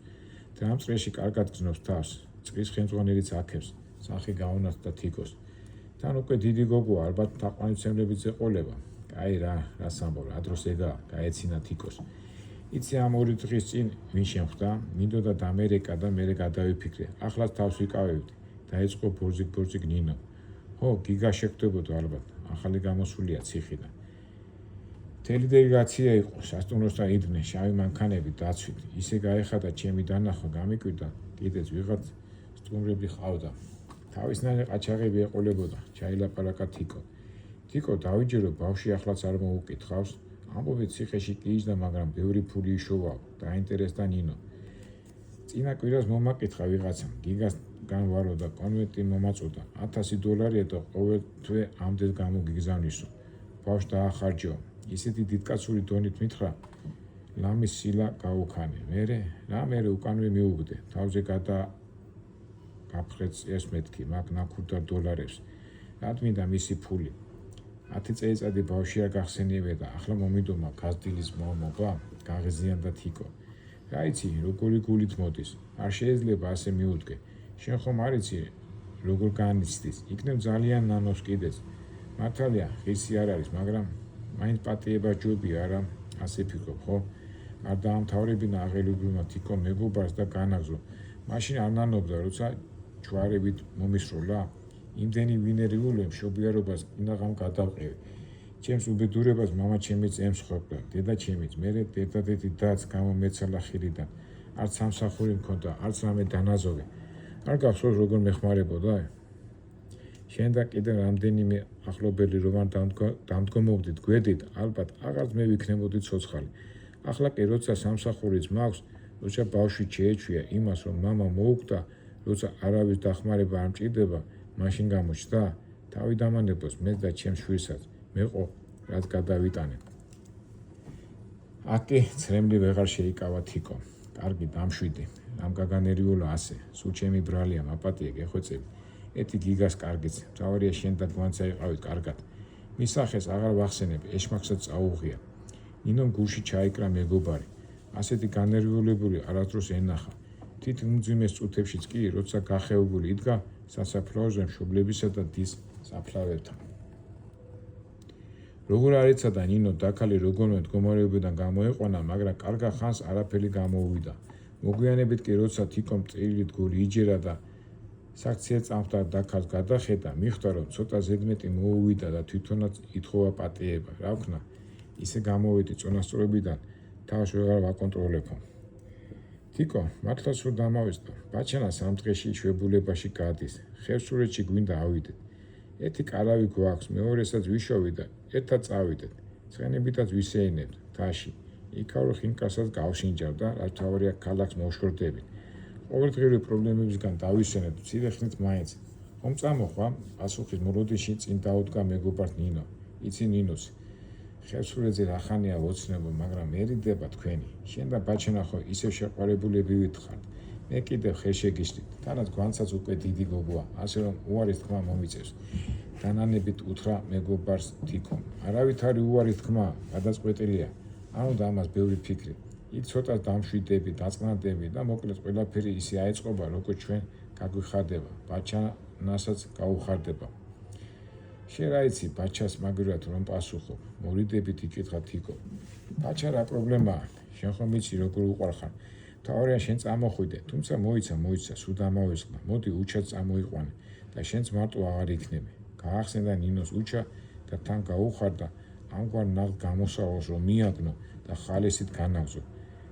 დღე წრეში კარგად გზნობს თავს. წყლის ხელმძღვანელიც აქებს, სახი გაუნათდა თიკოს. თან უკვე დიდი გოგოა, ალბათ თაყვანისმცემლებით ეყოლება. კაი რა სამბო, რა დროს ეგაა, გაეცინა თიკოს. იცი ამ 2 დღის წინ ვინ შემხვდა, მინდოდა დამერეკა და მერე გადავიფიქრე. ახლაც თავს ვიკავებდი. დაიწყო ბორზიკ ნინო. ხო, გიგა შეხვდებოდა ალბათ, ახალი გამოსულია ციხიდან. მთელი დელეგაცია იყო, სასტუმროსთან იდგნენ, შავი მანქანები დაცვით. ისე გაეხადა ჩემი დანახვა, გამიკვირდა, კიდეც ვიღაც სტუმრები ყავდა. თავისნაირი ყაჩაღები ეყოლებოდა, ჩაილაპარაკა თიკო. თიკო დავიჯერო, ბავშვი ახლაც არ მოუკითხავს. ამბობენ ციხეში კი იჯდა, მაგრამ ბევრი ფული იშოვაო, დაინტერესდა ნინო. წინა კვირას მომაკითხა ვიღაცამ, გიგას განვარო და კონვერტი მომაწოდა. $1000 და ყოველ თვე ამდენ გამოგიგზავნისო. ბავშვს დაახარჯო. ისეთი დიდკაცური დონით მითხრა, ლამის სილა გაუქანე. მერე უკანვე მიუგდე. თავზე გაფრთხეს მეთქი, მაგ ნაქურდა $. რად მინდა მისი ფული. 10 წელიწადი ბავშვი არ გახსენიებია და ახლა მომიდომა გაზრდილის მომობა, გაღიზიანდა თიკო. რა იცი, როგორი გულით მოდის. არ შეიძლება ასე მიუდგე. შენ ხომ არ იცი, როგორ განიცდის. იქნებ ძალიან ნანოს კიდეც. მართალია, ღირსი არ არის, მაგრამ მაინც პატიება ჯობია, არა? ასე ფიქრობ, ხო? არ დაამთავრებინა აღელუბრუნვა თიკო მეგობარს და განაგზო. მაშინ არ ნანობდა, როცა ჯვარებით მომისროლა? იმდენი ვინერიულე მშობიარობას კინაღამ გადავყევი. ჩემს უბედურებას მამა ჩემიც ემსხვერპლა, დედა ჩემიც, მერე დედა-დედი დაც გამომეცალა ხილიდან. არც სამსახური მქონდა, არც რამე დანაზოვე. არ გახსოვს როგორ მეხმარებოდა? შენ და კიდევ რამდენიმე ახლობელი რომ არ დამდგომობდით გვერდით, ალბათ აღარც მე ვიქნებოდი ცოცხალი. ახლა კი როცა სამსახურიც მაქვს, როცა ბავშვი შეეჩვია იმას, რომ მამა მოუკვდა, როცა არავის დახმარება არ მჭირდება, მაშინ გამოჩნდა, თავი დამანებოს მე და ჩემს შვილსაც, მეყო, რაც გადავიტანე. აკი ცრემლი ვეღარ შეიკავა თიკო. კარგი, დამშვიდი. რამ გაგანერიულა ასე, სულ ჩემი ბრალია, მაპატია გეხვეწები. ეთი გიგას კარგიც, მთავარია შენ და გვანცა იყავით კარგად. მის სახეს აღარ ვახსენებ, ეშმაკსაც წაუღია. ნინომ გულში ჩაიკრა მეგობარი. ასეთი განერვიულებული არასდროს ენახა. თითქმის წუთებშიც კი, როცა გახეებული იდგა სასაფლაოზე მშობლებისა და დის საფლავებთან. როგორ არ ეცადა ნინო დაქალი როგორმე მდგომარეობიდან გამოეყვანა, მაგრამ კარგა ხანს არაფერი გამოუვიდა. მოგვიანებით კი როცა თიკომ წილით გული იჯერა და საქციე წამხდა დაქალს გადახედა, მიხვდა რომ ცოტა ზედმეტი მოუვიდა და თვითონაც ითხოვა პატიება. რა ვქნა? ისე გამოვედი წონასწორობიდან, თავს ვეღარ ვაკონტროლებო. თიკო, მართლა სულ დამავიწყდა. ბაჩანა 3 დღეში შვებულებაში გადის. ხევსურეთში გვინდა ავიდეთ. ერთი კარავი გვაქვს, მეორესაც ვიშოვით და ერთად წავიდეთ. ცხენებითაც ვისეინებთ თაში. იქაურ ხინკასაც გავშინჯავ და რაც თავარია ქალაქს მოვშორდებით. ყოველდღიური პრობლემებისგან დავისვენებთ მცირე ხნით მაინც. ხომ წამოხვა? პასუხის მოლოდინში წინ დაუდგა მეგობარს ნინო. იცი ნინოს, ხევსურეთზე რახანია ვოცნებო, მაგრამ მერიდება თქვენი. შენ და ბაჩანა ხო ისევ შეყვარებულები ვითხართ. მე კიდევ ხე შეგიშლით. თანაც გვანცაც უკვე დიდი გოგოა, ასე რომ უარის თქმა მომიწევს. დანანებით უთხრა მეგობარს თიკომ. არავითარი უარის თქმა, გადაწყვეტილია. ანუ და ამას ბევრი ფიქრი. იქ ცოტა დამშვიდები, დაწყნადები და მოკლედ ყველაფერი ისე აეწყობა, როგორც ჩვენ გაგვიხარდება. ბაჩანასაც გაუხარდება. შენ რა იცი ბაჩას მაგრად რომ პასუხობ? მორიდებით იკითხა თიკო. ბაჩა რა პრობლემაა? შენ ხომ იცი როგორ უყვარხარ? თავარია შენ წამოხვიდე, თუმცა მოიცა, სულ დამავიწყდა. მოდი უჩაც წამოიყვანე და შენც მარტო აღარ იქნები. გაახსენდა ნინოს უჩა და თან გაუხარდა ამგვარ ნაღდ გამოსავალს რომ მიაგნო და ხალისით განაგზო.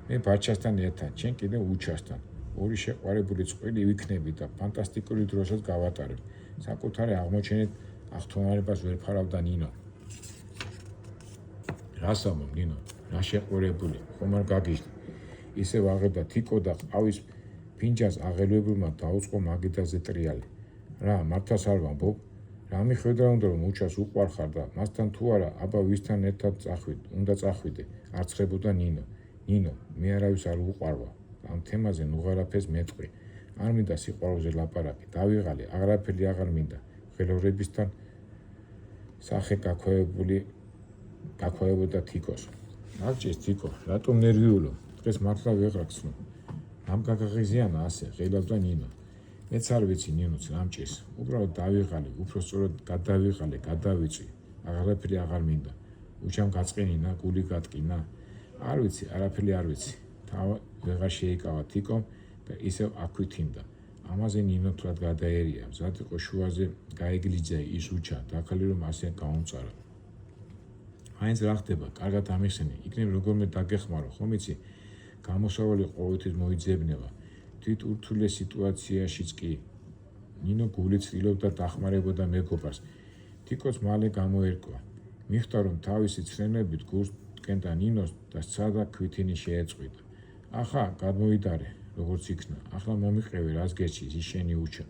მე ბაჩასთან ერთად, შენ კიდევ უჩასთან. ორი შეყვარებული წყვილი ვიქნები და ფანტასტიკური დროსაც გავატარებ. საკუთარი აღმოჩენით აღთქმარებას ვერ ფარავდა ნინო. რას ამბობ ნინო? რა შეყვარებული? ხომ არ გაგიჟდი? ისევ აღებდა თიკო და ყავის ფინჯანს აღელვებულმა დაუწყო მაგიდაზე ტრიალი. რა, მართას არ ვამბობ? რა მიხედა უნდა რომ უჩას უყვარხარ და მასთან თუ არა, აბა ვისთან ერთად უნდა წახვიდე, არცხებოდა ნინო. ნინო, მე არავის არ უყვარვა. ამ თემაზე ნუღარაფერს მეტყვი. არ მინდა სიყვარულზე ლაპარაკი, დავიღალე, აღარაფერი აღარ მინდა. ხელოვნებისთან სახე გაქვეებოდა თიკოს. აღჭის თიკო, რატომ ნერვიულო? დღეს მართლა ვეღარ გცნო. ამ გაგაღიზიანა ასე, ღელავდა ნინო. მეც არ ვიცი ნინოც რამჭის. უბრალოდ დავიღალე, უფრო სწორად გადავიწვი. აღარაფერი აღარ მინდა. უჩამ გაწყენინა, გული გატკინა. არ ვიცი, არაფერი არ ვიცი. თავი ვეღარ შეიკავა თიკომ და ისევ აქვithინდა. ამაზე ნინო თვად გადაერია, მზად იყო შუაზე გაეგლიძა ის უჩა, დაქალი რომ ასე გაუმწარა. მაინც რა ხდება, კარგად ამიხსენი, იქნებ როგორმე დაგეხმარო, ხომ იცი? გამოსავალი ყოველთვის მოიძებნება. თვით ურთულეს სიტუაციაშიც კი ნინო გულით ცდილობდა დახმარებოდა მეგობარს. თიკოც მალე გამოერკვა. მიხვდა რომ თავისი ცრემლებით გულს ტკენდა ნინოს და სცადა ქვითინი შეეწყვიტა. ახლა გადმოიდარე, როგორც იქნა. ახლა მომიყევი რას გეჩის, ის შენი უჩა.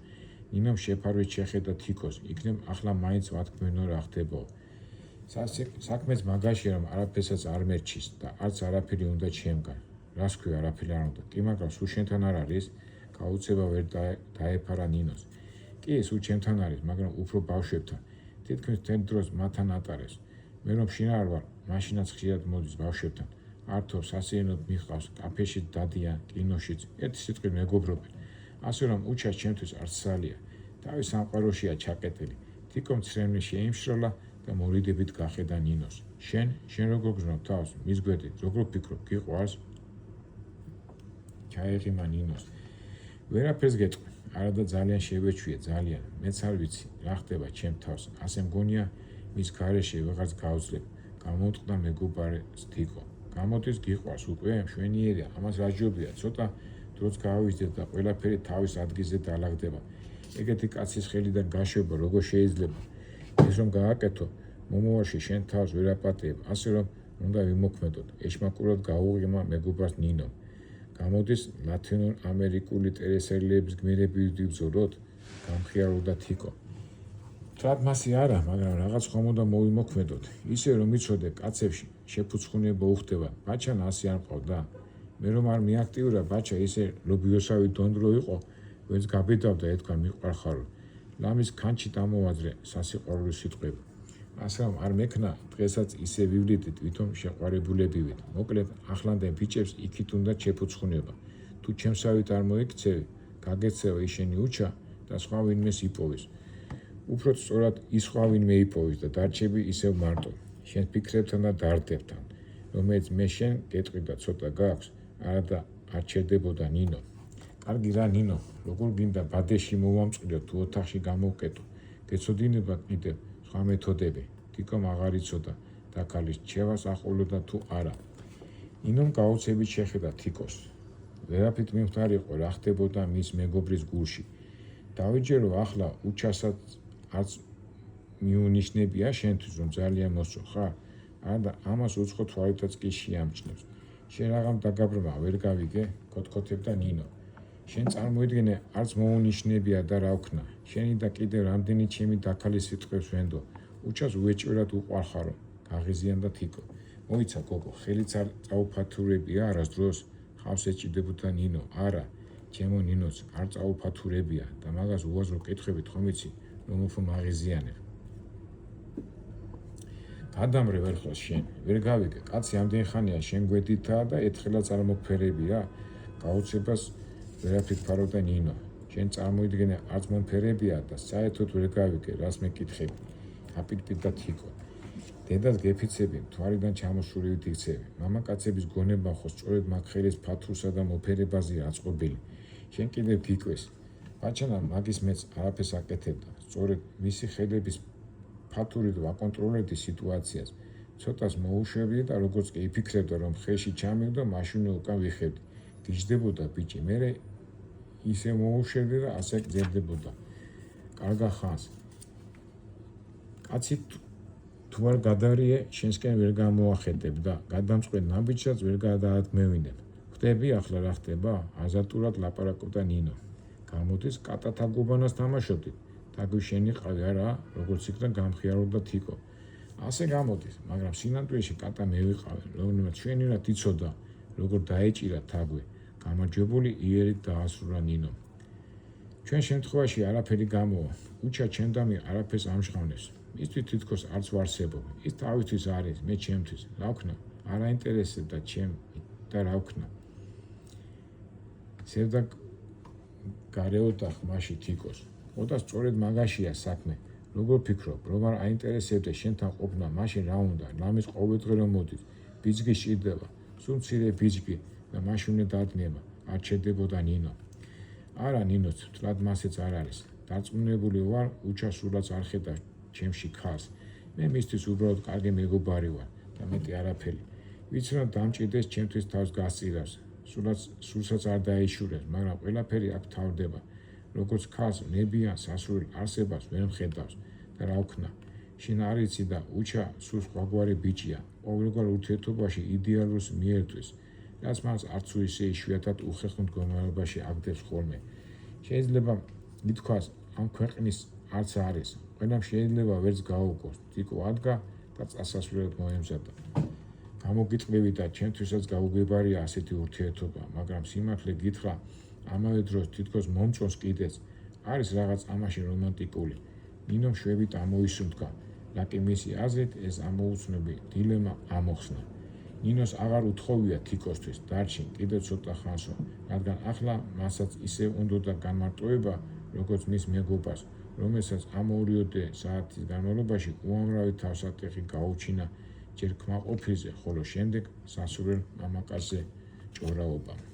ნინომ შეფარვით შეხედა თიკოს, იქნებ ახლა მაინც ვათქმენო რა ხდებაო. საქმეც მაგაშია რომ არაფერსაც არ მერჩის და არც არაფერი უნდა ჩემგან. რას ქვია არაფერი არ უნდა? კი მაგრამ სულ შენთან არ არის? გაუცება ვერ დაეფარა ნინოს. კი, სულ ჩემთან არის, მაგრამ უფრო ბავშვებთან. თითქმის მთელ დროს მათთან ატარებს. მე რომ შინარ ვარ, მაშინაც ხშირად მოდის ბავშვებთან. ართო სასიენოდ მიჰყავს, კაფეშიც დადიან, კინოშიც, ერთი სიტყვით მეგობრობენ. ასე რომ უჩას ჩემთვის არც სალია. თავის სამყაროშია ჩაკეტილი. თიკომ ცრემლი შეიმშრალა და მორიდებით გახედა ნინოს. შენ როგორ გზნობ თავს, მის გვერდით, როგორ ფიქრობ, გიყვარს? ჩაეღიმა ნინოს. ვერაფერს გეტყვი, არადა ძალიან შევეჩვიე, ძალიან. მეც არ ვიცი, რა ხდება ჩემ თავს. ასე მგონია, მის გარეშე ვეღარც გავძლებ. გამოუტყდა მეგობარს თიკო. გამოდის გიყვარს უკვე, მშვენიერია, ამას რაჯობია, ცოტა დროც გავიზრდეთ და ყველაფერი თავის ადგილზე დაალაგდება. ეგეთი კაცის ხელიდან გაშვება, როგორ შეიძლება? ეს რომ გააკეთო, მომავალში შენ თავს ვერ აპატიებ, ასე რომ უნდა ვიმოქმედოთ. ეშმაკურად გაუღიმა მეგობარს ნინო. გამოდის ლათინურ ამერიკული ტერესელების გმირები ვიბრძოლოთ? გამხიარებდა თიკო. თრად მასი არა, მაგრამ რაღაც ხომ უნდა მოვიმოქმედოთ. ისე რომ იცოდე, კაცებში შეფუცხუნება უხდება. ბაჩან ასე არ მყავდა? მე რომ არ მიაქტიურა ბაჩა ისე ლობიოსავი დონდრო იყო, ვერც გაბედავდა ეთქვა მიყვარხარო. ლამის ქანჩი დამოვაძრე სასიყვარულო სიტყვები. ასე რომ არ მექნა, დღესაც ისე ვივლიდით, ვითომ შეყვარებულები ვით. მოკლედ, ახლანდე ბიჭებს იქით უნდა შეფუცხუნება. თუ ჩემსავით არ მოიქცევი, გაგეცევა ის შენი უჩა და სხვა ვინმეს იპოვის. უფრო სწორად ის სხვა ვინმე იპოვის და დარჩები ისევ მარტო. შენ ფიქრებთან და დარდებთან, რომელიც მე შენ გეტყვი და ცოტა გაქვს, არადა არ ჩერდებოდა ნინო. კარგი რა ნინო, როგორ გინდა ბადეში მოვამწყლიო თუ ოთახში გამოვკეტო. გეცოდინება კიდევ სხვა მეთოდები. თიკომ აღარ იცოდა დაკალის ჩევას ახლობდა თუ არა. ნინომ გაუცებით შეხედა თიკოს. ვერაფრით მიმხდარიყო რა ხდებოდა მის მეგობრის გულში. დავიჯერო ახლა უჩასაც არც მიუნიშნებია შენთვის რომ ძალიან მოსწო ხარ? არა ამას უცხო თვალითაც კი შეამჩნევს. შენ რაღაც დაგაბრმა ვერ გავიგე, კოთკოთებდა ნინო. შენ წარმოიდგინე არც მოუნიშნებია და რა ვქნა. შენი და კიდევ რამდენი ჩემი დაქალის სიტყვებს ვენდო. უჩას უეჭვერად უყვარხარო, გაღიზიანდა თიკო. მოიცა გოგო, ხელიც არ წაუფათურებია არასდროს? ხავს ეჭიდებოდა ნინო. არა, ჩემო ნინოც არ წაუფათურებია და მაგას უაზრო კითხებით ხომ იცი, რომ უფრო მაღიზიანებ. გადამრე ვერ ხოს შენ, ვერ გავიგე, კაცი ამდენ ხანია შენ გვერდითაა და ერთხელაც არ მოფერებია? გაუცებას ვერაფრით ფარობდა ნინო. შენ წარმოიდგინე არც მომფერებია და საერთოდ ვერ გავიგე, რას მეკითხები. აპიკტიდა თიკო. დედას გეფიცები, თვალიდან ჩამოსულივით იქცევი. მამაკაცების გონება ხო სწორედ მაგ ხელის ფათურსა და მოფერებაზეა აწყობილი. შენ კიდევ გიკვეს. ბაჩანა მაგის მეც არაფერს აკეთებდა. სწორედ მისი ხელების ფათურით ვაკონტროლებდი სიტუაციას. ცოტას მოუშვებდი და როგორც კი იფიქრებდა, რომ ხელში ჩამიგდო, მაშინ უკან ვიხევდი. გიждდებოდა ბიჭი, მერე ისე მოუშვებდი და ასე გძებდებოდა. კარგა ხანს. კაცი თუ არ გადარიე, შენსკენ ვერ გამოახედებ და გადამწყვეტ ნაბიჯსაც ვერ გადაადგმევინებ. ხვდები ახლა რა ხდება? აზარტურად ლაპარაკობდა ნინო. გამოდის კატათა გუბანას თამაშობდით. თაგვი შენი ყავი არა, როგორც იქნა გამხიარებდა თიკო. ასე გამოდის, მაგრამ სინამდვილეში კატა მე ვიყავი, რომელმაც ჩვენივად იცოდა, როგორ დაეჭირა თაგვი. გამარჯვებული იერით დაასრულა ნინო. ჩვენ შემთხვევაში არაფერი გამოვა. უჩა ჩემდამი არაფერს ამჟღავნებს. მისთვის თითქოს არც ვარსებობ. ის თავისთვის არის, მე ჩემთვის. რა ვქნა? არ აინტერესებდა ჩემ და რა ვქნა? სევდა გარეოდა ხმაში თიკოს. ოდა სწორედ მაგაშია საქმე. როგორ ფიქრობ, რომ არ აინტერესებდა შენთან ყოფნა, მაშინ რა უნდა? ლამის ყოველდღე რომ მოდის, ბიძგი სჭირდება, სულ მცირე ბიძგი და მაშინ დადგება, არ ჩერდებოდა ნინო. არა ნინოც, თლად მასეც არ არის. დარწმუნებული ვარ, უჩას სულაც არ ხედავს ჩემში ქალს. მე მისთვის უბრალოდ კარგი მეგობარი ვარ. და მეტი არაფერი. ვიცი რომ დამჭირდეს ჩემთვის თავს გასწირავს. სულსაც არ დაეშურებს, მაგრამ ყველაფერი აქ თავდება. როგორც ქალს ნებიან სასურველ არსებას ვერ მხედავს და რა ვქნა. შენ არ იცი და უჩა სულ სხვაგვარი ბიჭია. ყოველგვარ ურთიერთობაში იდეალურს მიერთვის, რაც მას არც ისე იშვიათად უხერხო მდგომარეობაში აგდებს ხოლმე. შეიძლება ითქვას, ამ ქვეყნის არც არის. ყველამ შეიძლება ვერც გაუგოს. ტიკო ადგა და წასასვლელად მოემზადა. გამოგიტყმები და ჩემთვისაც გაუგებარია ასეთი ურთიერთობა, მაგრამ სიმართლე გითხრა, ამავე დროს თითქოს მომწონს კიდეც. არის რაღაც ამაში რომანტიკული. ნინომ შვებით ამოისუნთქა, რაკი მისი აზრით ეს ამოუცნობი დილემა ამოხსნა. ნინოს აღარ უთხოვია თიკოსთვის, დარჩენ კიდევ ცოტა ხანსო, რადგან ახლა მასაც ისე უნდოდა განმარტოება, როგორც მის მეგობარს, რომელსაც ამ 2 საათის განმავლობაში უამრავი თავსატეხი გაუჩინა ჯერ კმაყოფილზე, ხოლო შემდეგ სასურველ მამაკაცზე ჭორაობა.